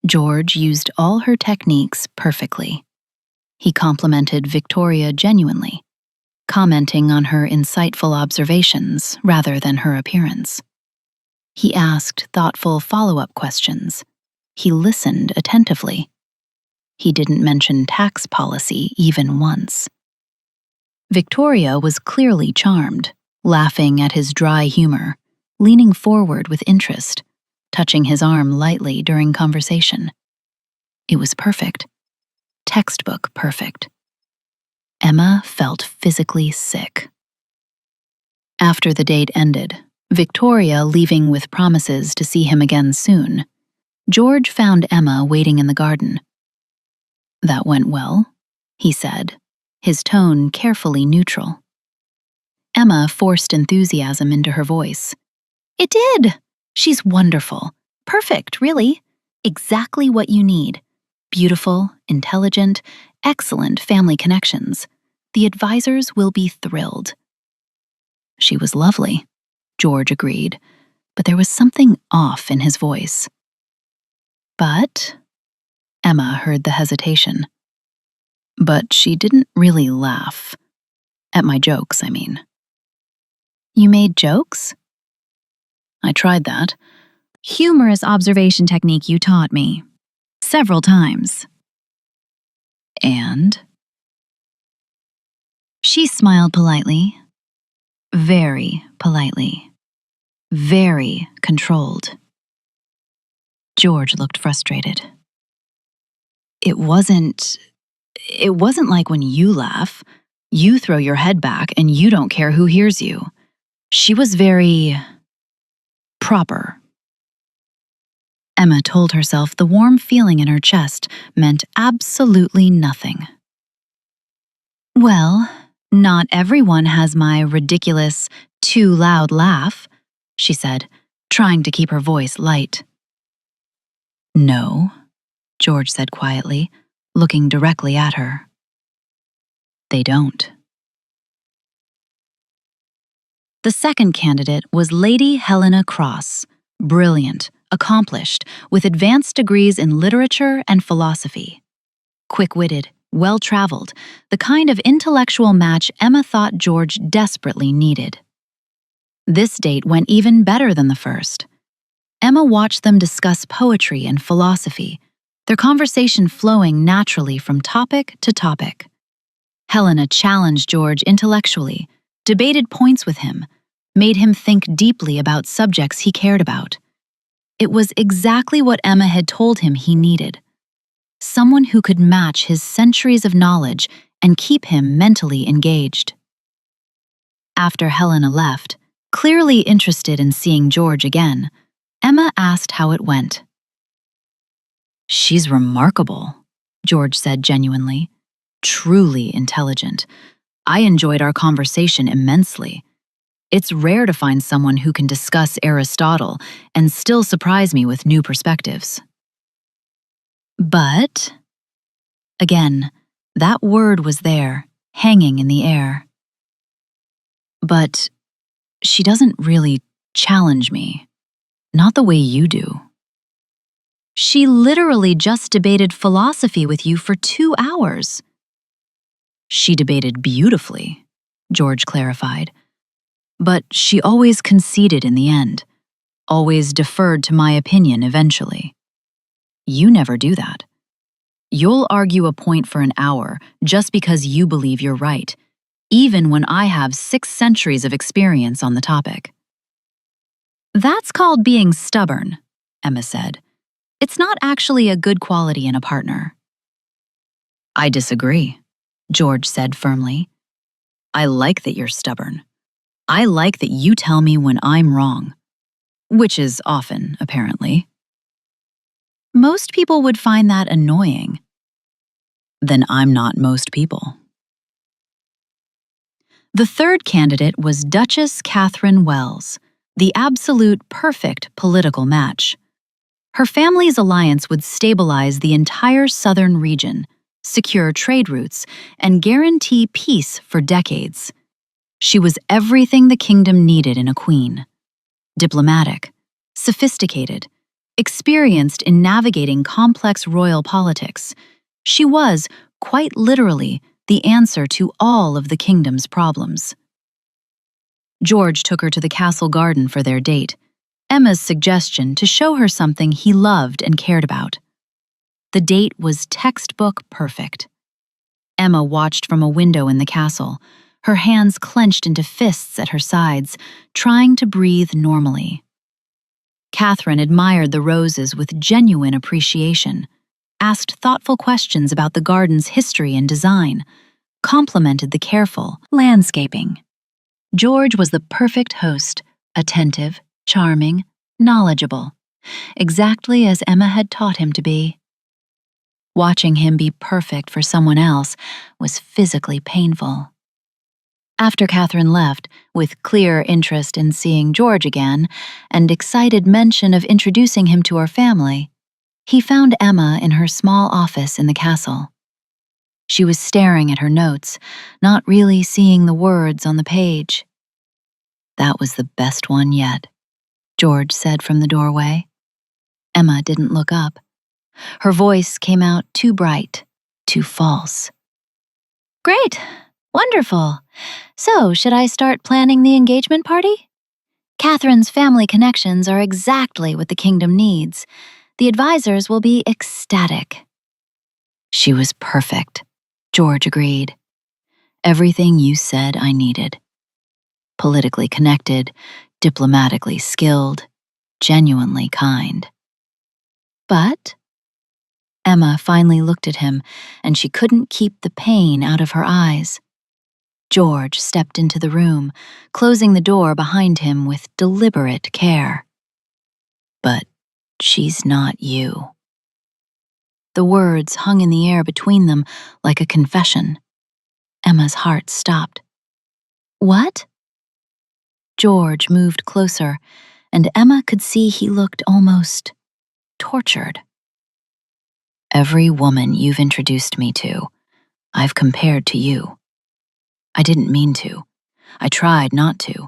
George used all her techniques perfectly. He complimented Victoria genuinely, commenting on her insightful observations rather than her appearance. He asked thoughtful follow-up questions. He listened attentively. He didn't mention tax policy even once. Victoria was clearly charmed, laughing at his dry humor, leaning forward with interest, touching his arm lightly during conversation. It was perfect. Textbook perfect. Emma felt physically sick. After the date ended, Victoria leaving with promises to see him again soon, George found Emma waiting in the garden. "That went well," he said, his tone carefully neutral. Emma forced enthusiasm into her voice. "It did! She's wonderful. Perfect, really. Exactly what you need. Beautiful, intelligent, excellent family connections. The advisors will be thrilled." "She was lovely," George agreed, but there was something off in his voice. "But," Emma heard the hesitation. "But she didn't really laugh. At my jokes, I mean." "You made jokes?" "I tried that. Humorous observation technique you taught me. Several times." "And?" She smiled politely. Very politely. very controlled. George looked frustrated. It wasn't like when you laugh, you throw your head back and you don't care who hears you. She was very proper. Emma told herself the warm feeling in her chest meant absolutely nothing. Well, not everyone has my ridiculous, too loud laugh, she said, trying to keep her voice light. No, George said quietly, looking directly at her. They don't. The second candidate was Lady Helena Cross, brilliant, accomplished, with advanced degrees in literature and philosophy. Quick-witted, well-traveled, the kind of intellectual match Emma thought George desperately needed. This date went even better than the first. Emma watched them discuss poetry and philosophy, their conversation flowing naturally from topic to topic. Helena challenged George intellectually, debated points with him, made him think deeply about subjects he cared about. It was exactly what Emma had told him he needed. Someone who could match his centuries of knowledge and keep him mentally engaged. After Helena left, clearly interested in seeing George again, Emma asked how it went. She's remarkable, George said genuinely. Truly intelligent. I enjoyed our conversation immensely. It's rare to find someone who can discuss Aristotle and still surprise me with new perspectives. But, again, that word was there, hanging in the air. But she doesn't really challenge me. Not the way you do. She literally just debated philosophy with you for 2 hours. She debated beautifully, George clarified. But she always conceded in the end, always deferred to my opinion eventually. You never do that. You'll argue a point for an hour just because you believe you're right, even when I have 6 centuries of experience on the topic. That's called being stubborn, Emma said. It's not actually a good quality in a partner. I disagree, George said firmly. I like that you're stubborn. I like that you tell me when I'm wrong. Which is often, apparently. Most people would find that annoying. Then I'm not most people. The third candidate was Duchess Catherine Wells, the absolute perfect political match. Her family's alliance would stabilize the entire southern region, secure trade routes, and guarantee peace for decades. She was everything the kingdom needed in a queen. Diplomatic, sophisticated, experienced in navigating complex royal politics, she was, quite literally, the answer to all of the kingdom's problems. George took her to the castle garden for their date, Emma's suggestion to show her something he loved and cared about. The date was textbook perfect. Emma watched from a window in the castle, her hands clenched into fists at her sides, trying to breathe normally. Catherine admired the roses with genuine appreciation, asked thoughtful questions about the garden's history and design, complimented the careful landscaping. George was the perfect host, attentive, charming, knowledgeable, exactly as Emma had taught him to be. Watching him be perfect for someone else was physically painful. After Catherine left, with clear interest in seeing George again and excited mention of introducing him to her family, he found Emma in her small office in the castle. She was staring at her notes, not really seeing the words on the page. That was the best one yet, George said from the doorway. Emma didn't look up. Her voice came out too bright, too false. Great! Wonderful! So, should I start planning the engagement party? Catherine's family connections are exactly what the kingdom needs. The advisors will be ecstatic. She was perfect, George agreed. Everything you said I needed. politically connected, diplomatically skilled, genuinely kind. But Emma finally looked at him, and she couldn't keep the pain out of her eyes. George stepped into the room, closing the door behind him with deliberate care. "But she's not you." The words hung in the air between them like a confession. Emma's heart stopped. "What?" George moved closer, and Emma could see he looked almost tortured. "Every woman you've introduced me to, I've compared to you. I didn't mean to. I tried not to,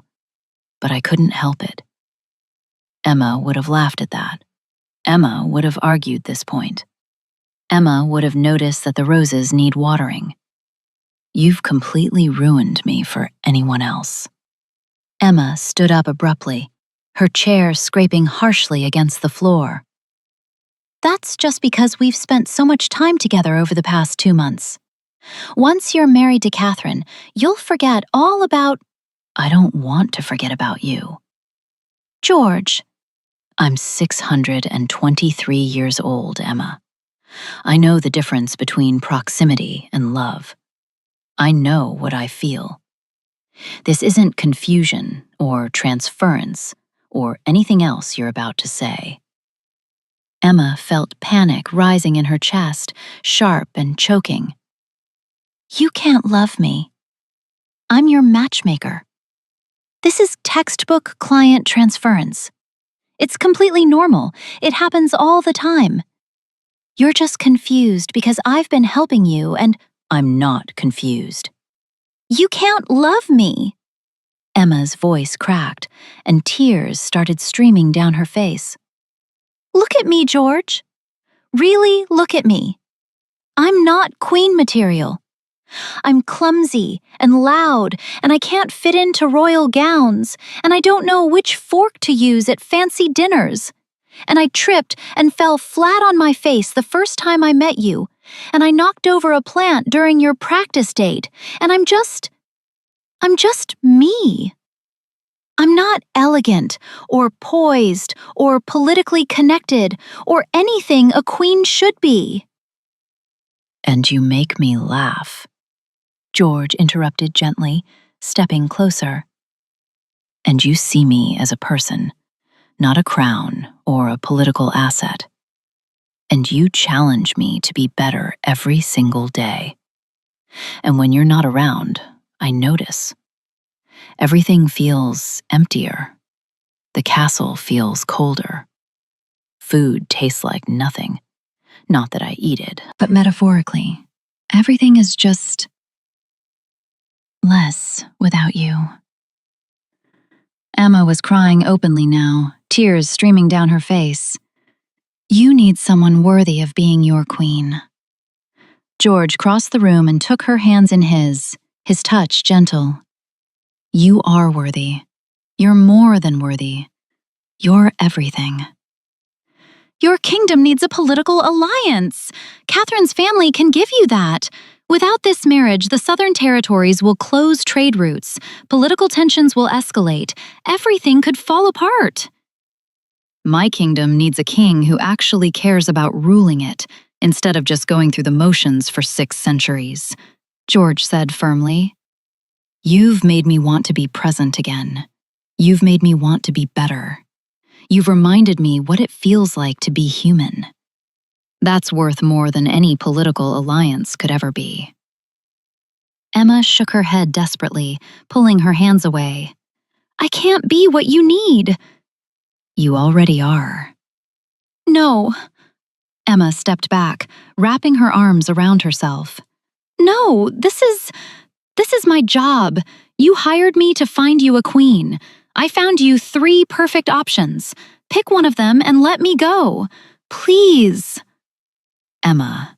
but I couldn't help it." Emma would have laughed at that. Emma would have argued this point. Emma would have noticed that the roses need watering. "You've completely ruined me for anyone else." Emma stood up abruptly, her chair scraping harshly against the floor. "That's just because we've spent so much time together over the past 2 months. Once you're married to Catherine, you'll forget all about—" "I don't want to forget about you." "George." "I'm 623 years old, Emma. I know the difference between proximity and love. I know what I feel. This isn't confusion or transference or anything else you're about to say." Emma felt panic rising in her chest, sharp and choking. "You can't love me. I'm your matchmaker. This is textbook client transference. It's completely normal. It happens all the time. You're just confused because I've been helping you and—" "I'm not confused." "You can't love me." Emma's voice cracked, and tears started streaming down her face. "Look at me, George. Really look at me. I'm not queen material. I'm clumsy and loud, and I can't fit into royal gowns, and I don't know which fork to use at fancy dinners. And I tripped and fell flat on my face the first time I met you, and I knocked over a plant during your practice date, and I'm just me. I'm not elegant or poised or politically connected or anything a queen should be." "And you make me laugh," George interrupted gently, stepping closer. "And you see me as a person, not a crown or a political asset. And you challenge me to be better every single day. And when you're not around, I notice. Everything feels emptier. The castle feels colder. Food tastes like nothing. Not that I eat it, but metaphorically, everything is just less without you." Emma was crying openly now, tears streaming down her face. "You need someone worthy of being your queen." George crossed the room and took her hands in his touch gentle. "You are worthy. You're more than worthy. You're everything." "Your kingdom needs a political alliance. Catherine's family can give you that. Without this marriage, the southern territories will close trade routes, political tensions will escalate, everything could fall apart." "My kingdom needs a king who actually cares about ruling it, instead of just going through the motions for 6 centuries, George said firmly. "You've made me want to be present again. You've made me want to be better. You've reminded me what it feels like to be human. That's worth more than any political alliance could ever be." Emma shook her head desperately, pulling her hands away. "I can't be what you need." "You already are." "No." Emma stepped back, wrapping her arms around herself. "No, this is my job. You hired me to find you a queen. I found you 3 perfect options. Pick one of them and let me go. Please." "Emma."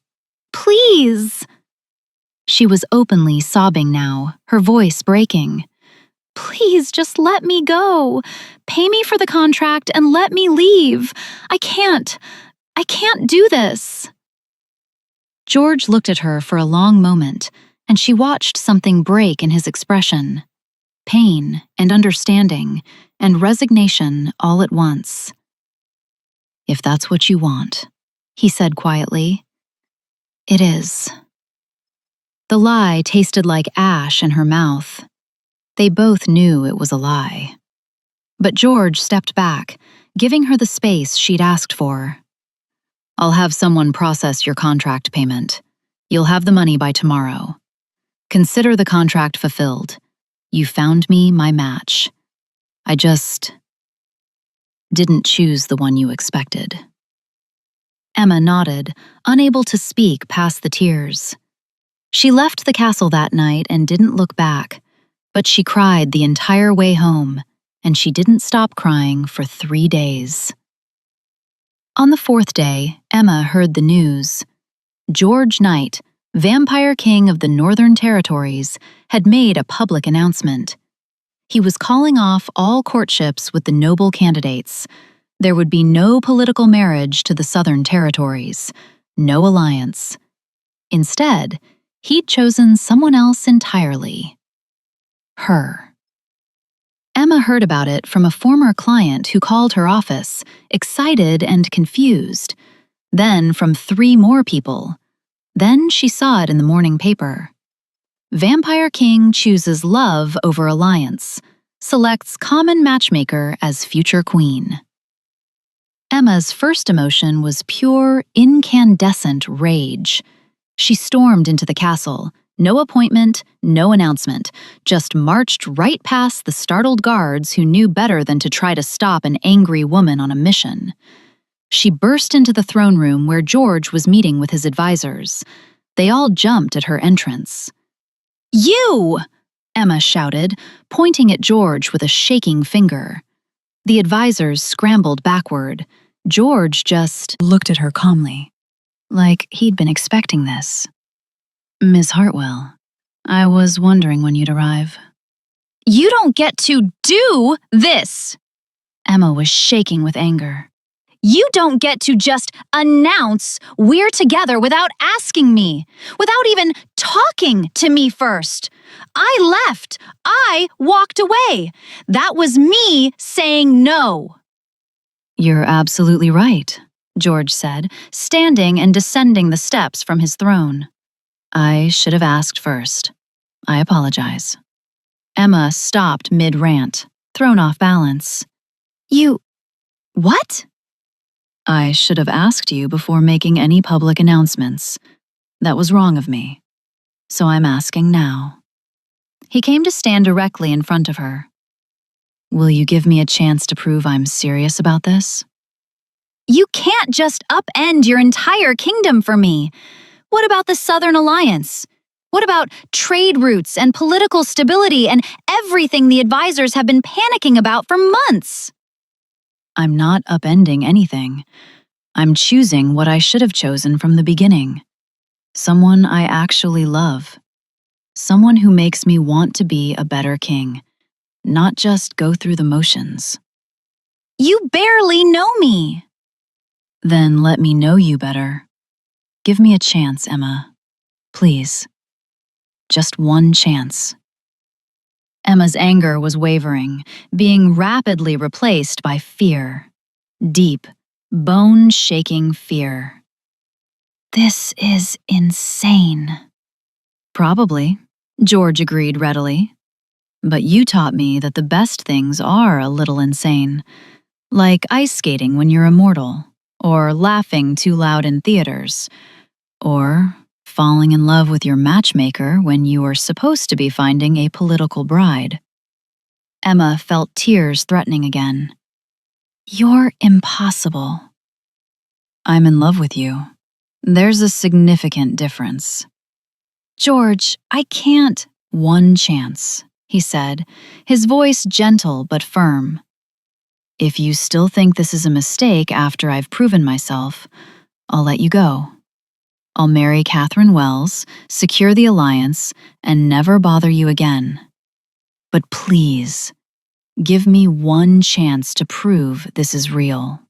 "Please." She was openly sobbing now, her voice breaking. "Please, just let me go. Pay me for the contract and let me leave. I can't do this." George looked at her for a long moment, and she watched something break in his expression. pain and understanding and resignation all at once. "If that's what you want," he said quietly, "it is." The lie tasted like ash in her mouth. They both knew it was a lie. But George stepped back, giving her the space she'd asked for. "I'll have someone process your contract payment. You'll have the money by tomorrow. Consider the contract fulfilled. You found me my match. I just didn't choose the one you expected." Emma nodded, unable to speak past the tears. She left the castle that night and didn't look back, but she cried the entire way home, and she didn't stop crying for 3 days. On the 4th day, Emma heard the news. George Knight, Vampire King of the Northern Territories, had made a public announcement. He was calling off all courtships with the noble candidates. There would be no political marriage to the Southern Territories, no alliance. Instead, he'd chosen someone else entirely. Her. Emma heard about it from a former client who called her office, excited and confused. Then from 3 more people. Then she saw it in the morning paper. Vampire King chooses love over alliance, selects common matchmaker as future queen. Emma's first emotion was pure, incandescent rage. She stormed into the castle. No appointment, no announcement, just marched right past the startled guards who knew better than to try to stop an angry woman on a mission. She burst into the throne room where George was meeting with his advisors. They all jumped at her entrance. "You!" Emma shouted, pointing at George with a shaking finger. The advisors scrambled backward. George just looked at her calmly, like he'd been expecting this. "Miss Hartwell, I was wondering when you'd arrive." "You don't get to do this!" Emma was shaking with anger. "You don't get to just announce we're together without asking me, without even talking to me first. I left. I walked away. That was me saying no." "You're absolutely right," George said, standing and descending the steps from his throne. "I should have asked first. I apologize." Emma stopped mid-rant, thrown off balance. "You... what?" "I should have asked you before making any public announcements. That was wrong of me. So I'm asking now." He came to stand directly in front of her. "Will you give me a chance to prove I'm serious about this?" "You can't just upend your entire kingdom for me. What about the Southern Alliance? What about trade routes and political stability and everything the advisors have been panicking about for months?" "I'm not upending anything. I'm choosing what I should have chosen from the beginning. Someone I actually love. Someone who makes me want to be a better king, not just go through the motions." "You barely know me." "Then let me know you better. Give me a chance, Emma. Please. Just one chance." Emma's anger was wavering, being rapidly replaced by fear. Deep, bone-shaking fear. "This is insane." "Probably," George agreed readily. "But you taught me that the best things are a little insane, like ice skating when you're immortal, or laughing too loud in theaters, or falling in love with your matchmaker when you are supposed to be finding a political bride." Emma felt tears threatening again. "You're impossible." "I'm in love with you. There's a significant difference." "George, I can't." "One chance," he said, his voice gentle but firm. "If you still think this is a mistake after I've proven myself, I'll let you go. I'll marry Catherine Wells, secure the alliance, and never bother you again. But please, give me one chance to prove this is real."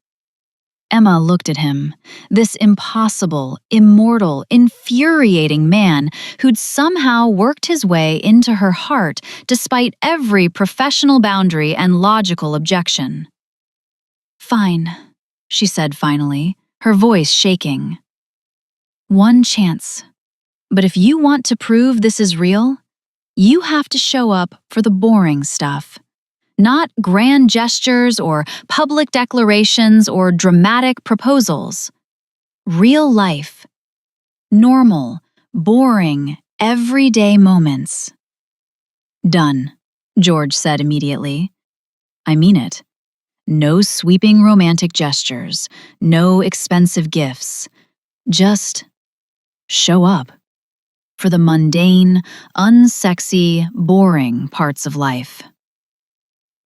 Emma looked at him, this impossible, immortal, infuriating man who'd somehow worked his way into her heart despite every professional boundary and logical objection. "Fine," she said finally, her voice shaking. "One chance. But if you want to prove this is real, you have to show up for the boring stuff. Not grand gestures or public declarations or dramatic proposals. Real life. Normal, boring, everyday moments." "Done," George said immediately. "I mean it. No sweeping romantic gestures, no expensive gifts. Just show up for the mundane, unsexy, boring parts of life."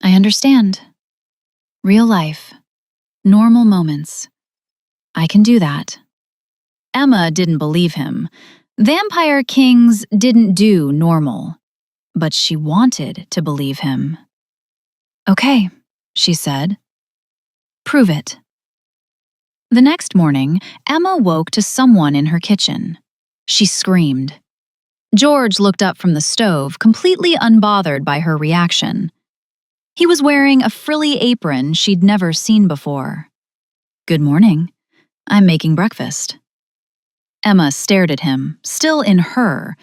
"I understand. Real life. Normal moments. I can do that." Emma didn't believe him. Vampire kings didn't do normal. But she wanted to believe him. "Okay," she said. "Prove it." The next morning, Emma woke to someone in her kitchen. She screamed. George looked up from the stove, completely unbothered by her reaction. He was wearing a frilly apron she'd never seen before. "Good morning. I'm making breakfast." Emma stared at him, still in her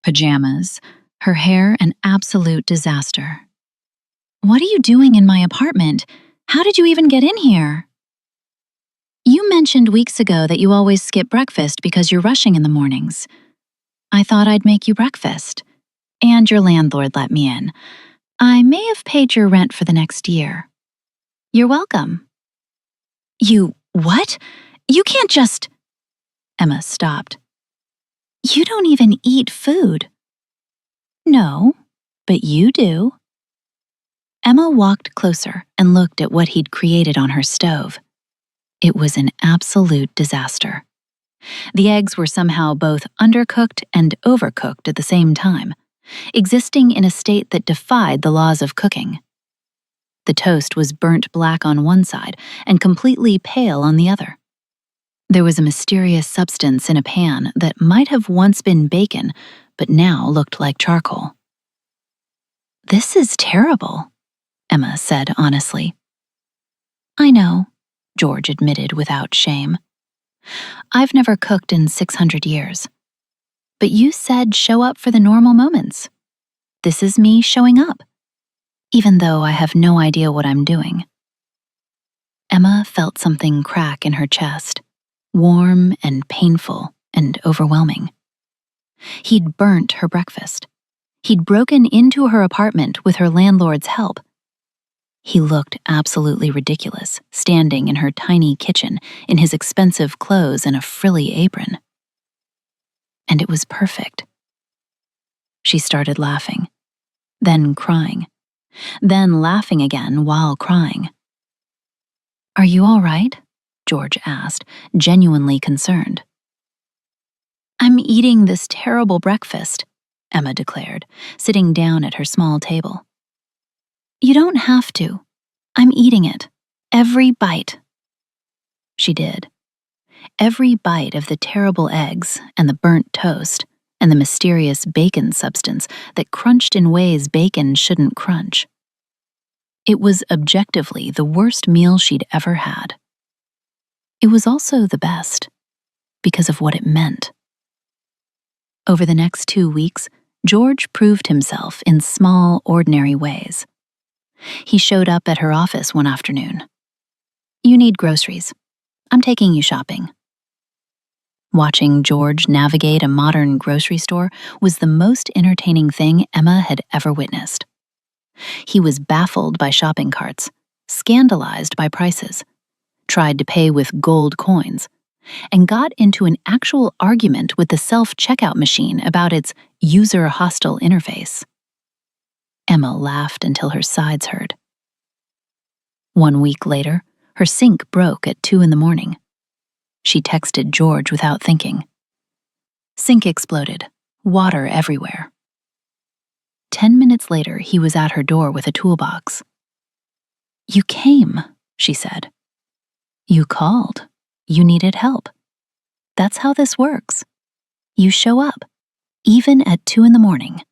pajamas, her hair an absolute disaster. "What are you doing in my apartment? How did you even get in here?" "You mentioned weeks ago that you always skip breakfast because you're rushing in the mornings. I thought I'd make you breakfast. And your landlord let me in. I may have paid your rent for the next year." "You're welcome." "You what? You can't just—" Emma stopped. "You don't even eat food." "No, but you do." Emma walked closer and looked at what he'd created on her stove. It was an absolute disaster. The eggs were somehow both undercooked and overcooked at the same time, existing in a state that defied the laws of cooking. The toast was burnt black on one side and completely pale on the other. There was a mysterious substance in a pan that might have once been bacon, but now looked like charcoal. "This is terrible," Emma said honestly. "I know," George admitted without shame. "I've never cooked in 600 years. But you said show up for the normal moments. This is me showing up, even though I have no idea what I'm doing." Emma felt something crack in her chest, warm and painful and overwhelming. He'd burnt her breakfast. He'd broken into her apartment with her landlord's help. He looked absolutely ridiculous, standing in her tiny kitchen in his expensive clothes and a frilly apron. And it was perfect. She started laughing, then crying, then laughing again while crying. "Are you all right?" George asked, genuinely concerned. "I'm eating this terrible breakfast," Emma declared, sitting down at her small table. "You don't have to. I'm eating it. Every bite." She did. Every bite of the terrible eggs and the burnt toast and the mysterious bacon substance that crunched in ways bacon shouldn't crunch. It was objectively the worst meal she'd ever had. It was also the best, because of what it meant. Over the next 2 weeks, George proved himself in small, ordinary ways. He showed up at her office one afternoon. "You need groceries. I'm taking you shopping." Watching George navigate a modern grocery store was the most entertaining thing Emma had ever witnessed. He was baffled by shopping carts, scandalized by prices, tried to pay with gold coins, and got into an actual argument with the self-checkout machine about its user-hostile interface. Emma laughed until her sides hurt. 1 week later, her sink broke at 2 in the morning. She texted George without thinking. Sink exploded, water everywhere. 10 minutes later, he was at her door with a toolbox. "You came," she said. You called. You needed help. That's how this works. You show up, even at 2 in the morning,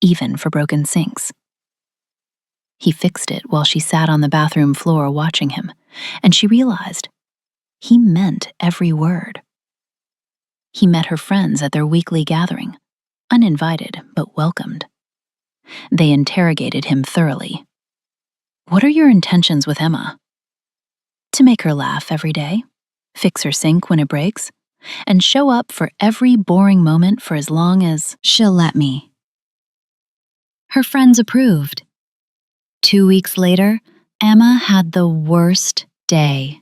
even for broken sinks. He fixed it while she sat on the bathroom floor watching him, and she realized he meant every word. He met her friends at their weekly gathering, uninvited but welcomed. They interrogated him thoroughly. What are your intentions with Emma? To make her laugh every day, fix her sink when it breaks, and show up for every boring moment for as long as she'll let me. Her friends approved. 2 weeks later, Emma had the worst day.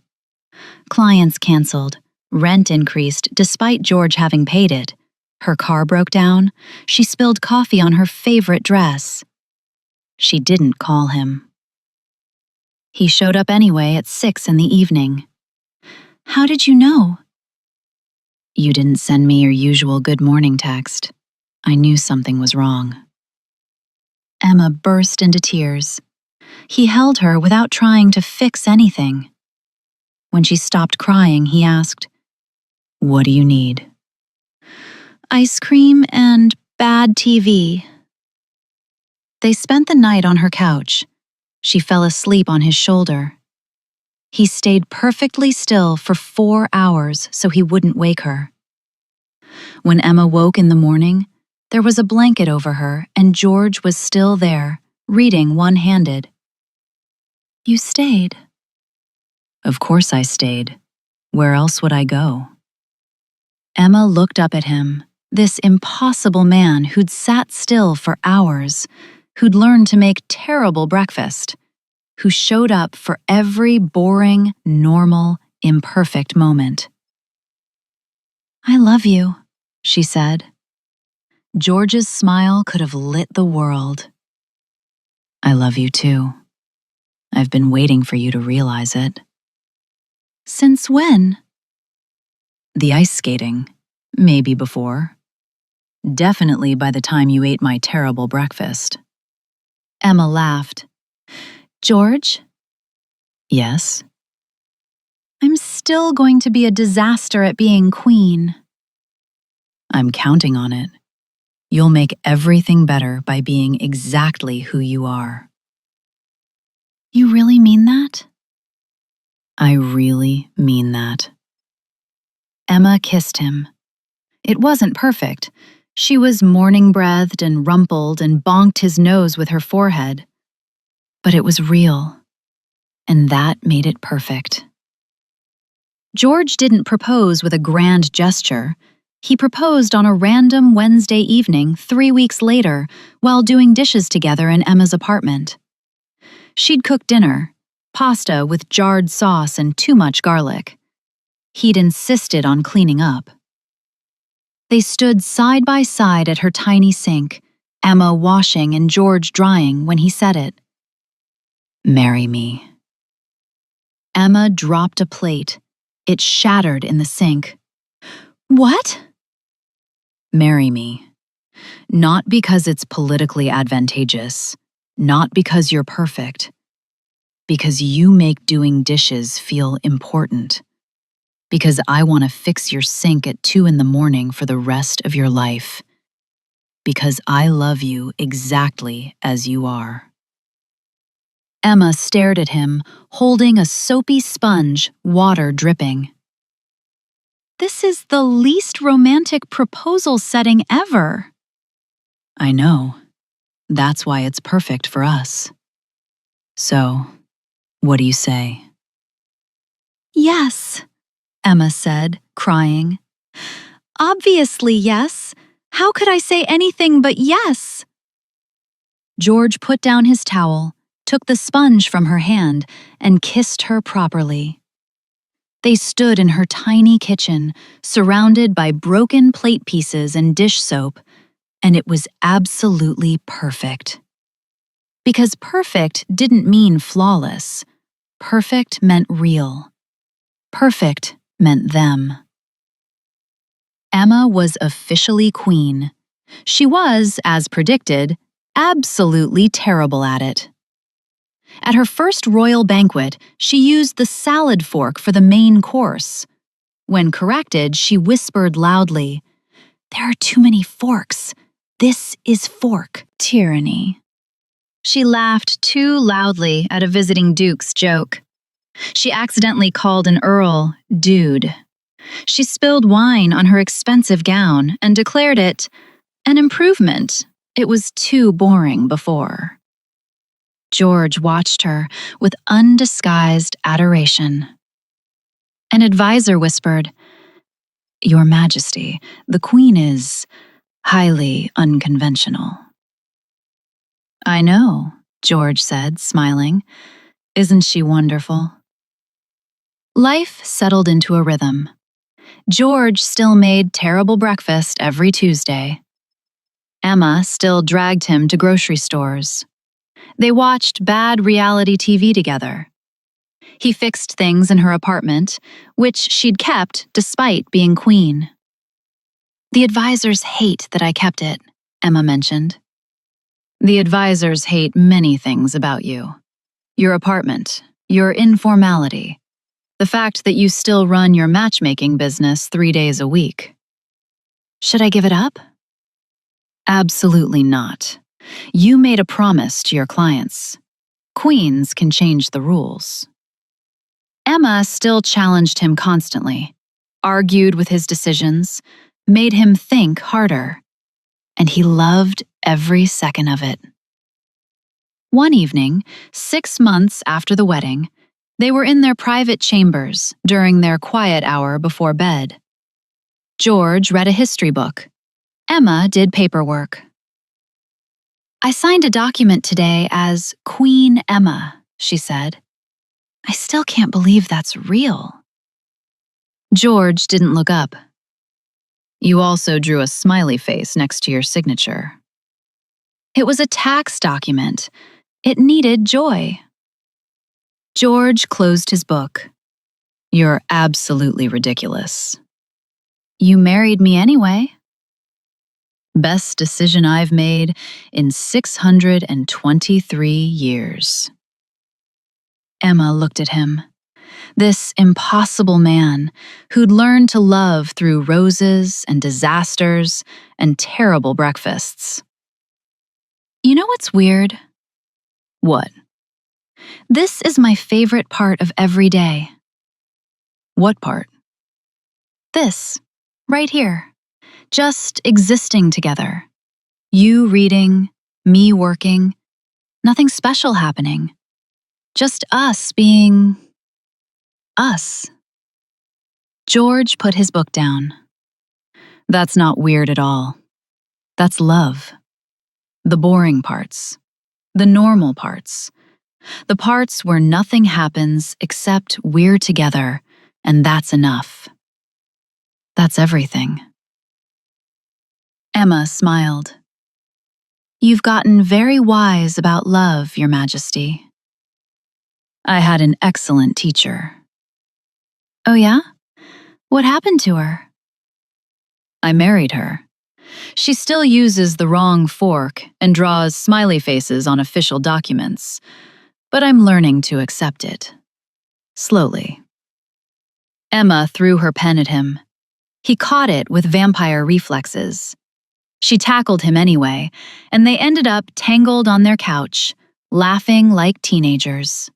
Clients canceled, rent increased despite George having paid it. Her car broke down. She spilled coffee on her favorite dress. She didn't call him. He showed up anyway at 6 in the evening. How did you know? You didn't send me your usual good morning text. I knew something was wrong. Emma burst into tears. He held her without trying to fix anything. When she stopped crying, he asked, What do you need? Ice cream and bad TV. They spent the night on her couch. She fell asleep on his shoulder. He stayed perfectly still for 4 hours so he wouldn't wake her. When Emma woke in the morning, there was a blanket over her and George was still there, reading one-handed. You stayed. Of course I stayed. Where else would I go? Emma looked up at him, this impossible man who'd sat still for hours, who'd learned to make terrible breakfast, who showed up for every boring, normal, imperfect moment. I love you, she said. George's smile could have lit the world. I love you too. I've been waiting for you to realize it. Since when? The ice skating. Maybe before. Definitely by the time you ate my terrible breakfast. Emma laughed. George? Yes? I'm still going to be a disaster at being queen. I'm counting on it. You'll make everything better by being exactly who you are. You really mean that? I really mean that. Emma kissed him. It wasn't perfect. She was morning-breathed and rumpled and bonked his nose with her forehead. But it was real, and that made it perfect. George didn't propose with a grand gesture. He proposed on a random Wednesday evening 3 weeks later while doing dishes together in Emma's apartment. She'd cooked dinner, pasta with jarred sauce and too much garlic. He'd insisted on cleaning up. They stood side by side at her tiny sink, Emma washing and George drying when he said it. Marry me. Emma dropped a plate. It shattered in the sink. What? Marry me. Not because it's politically advantageous, not because you're perfect, because you make doing dishes feel important, because I want to fix your sink at 2 in the morning for the rest of your life, because I love you exactly as you are. Emma stared at him, holding a soapy sponge, water dripping. This is the least romantic proposal setting ever. I know. That's why it's perfect for us. So, what do you say? Yes, Emma said, crying. Obviously yes. How could I say anything but yes? George put down his towel, took the sponge from her hand, and kissed her properly. They stood in her tiny kitchen, surrounded by broken plate pieces and dish soap, and it was absolutely perfect. Because perfect didn't mean flawless. Perfect meant real. Perfect meant them. Emma was officially queen. She was, as predicted, absolutely terrible at it. At her first royal banquet, she used the salad fork for the main course. When corrected, she whispered loudly, "There are too many forks. This is fork tyranny." She laughed too loudly at a visiting duke's joke. She accidentally called an earl dude. She spilled wine on her expensive gown and declared it an improvement. It was too boring before. George watched her with undisguised adoration. An advisor whispered, "Your Majesty, the Queen is highly unconventional." "I know," George said, smiling. "Isn't she wonderful?" Life settled into a rhythm. George still made terrible breakfast every Tuesday. Emma still dragged him to grocery stores. They watched bad reality TV together. He fixed things in her apartment, which she'd kept despite being queen. "The advisors hate that I kept it," Emma mentioned. "The advisors hate many things about you. Your apartment, your informality, the fact that you still run your matchmaking business 3 days a week." "Should I give it up?" "Absolutely not. You made a promise to your clients. Queens can change the rules." Emma still challenged him constantly, argued with his decisions, made him think harder, and he loved every second of it. One evening, 6 months after the wedding, they were in their private chambers during their quiet hour before bed. George read a history book. Emma did paperwork. "I signed a document today as Queen Emma," she said. "I still can't believe that's real." George didn't look up. "You also drew a smiley face next to your signature." "It was a tax document. It needed joy." George closed his book. "You're absolutely ridiculous." "You married me anyway." "Best decision I've made in 623 years." Emma looked at him. This impossible man who'd learned to love through roses and disasters and terrible breakfasts. "You know what's weird?" "What?" "This is my favorite part of every day." "What part?" "This, right here. Just existing together. You reading, me working, nothing special happening. Just us being us." George put his book down. "That's not weird at all. That's love. The boring parts. The normal parts. The parts where nothing happens except we're together, and that's enough. That's everything." Emma smiled. "You've gotten very wise about love, Your Majesty." "I had an excellent teacher." "Oh yeah? What happened to her?" "I married her. She still uses the wrong fork and draws smiley faces on official documents, but I'm learning to accept it. Slowly." Emma threw her pen at him. He caught it with vampire reflexes. She tackled him anyway, and they ended up tangled on their couch, laughing like teenagers.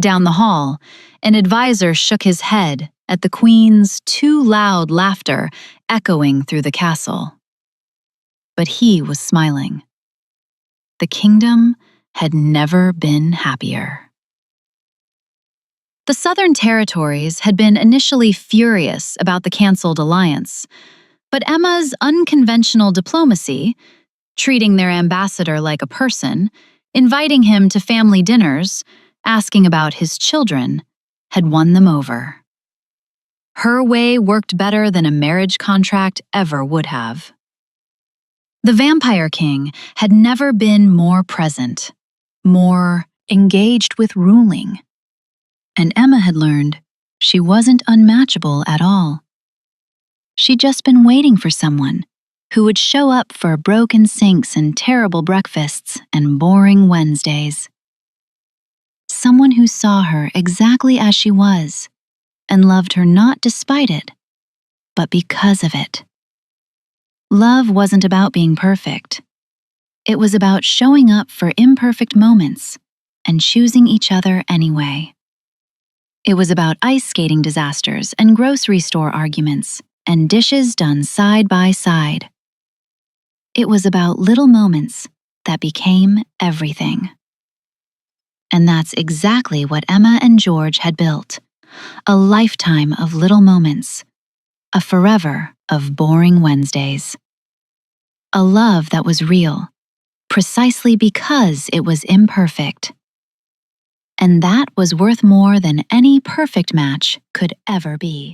Down the hall, an advisor shook his head at the Queen's too loud laughter echoing through the castle. But he was smiling. The kingdom had never been happier. The Southern Territories had been initially furious about the canceled alliance, but Emma's unconventional diplomacy, treating their ambassador like a person, inviting him to family dinners, asking about his children, had won them over. Her way worked better than a marriage contract ever would have. The Vampire King had never been more present, more engaged with ruling. And Emma had learned she wasn't unmatchable at all. She'd just been waiting for someone who would show up for broken sinks and terrible breakfasts and boring Wednesdays. someone who saw her exactly as she was and loved her not despite it, but because of it. Love wasn't about being perfect. It was about showing up for imperfect moments and choosing each other anyway. It was about ice skating disasters and grocery store arguments and dishes done side by side. It was about little moments that became everything. And that's exactly what Emma and George had built. A lifetime of little moments. A forever of boring Wednesdays. A love that was real, precisely because it was imperfect. And that was worth more than any perfect match could ever be.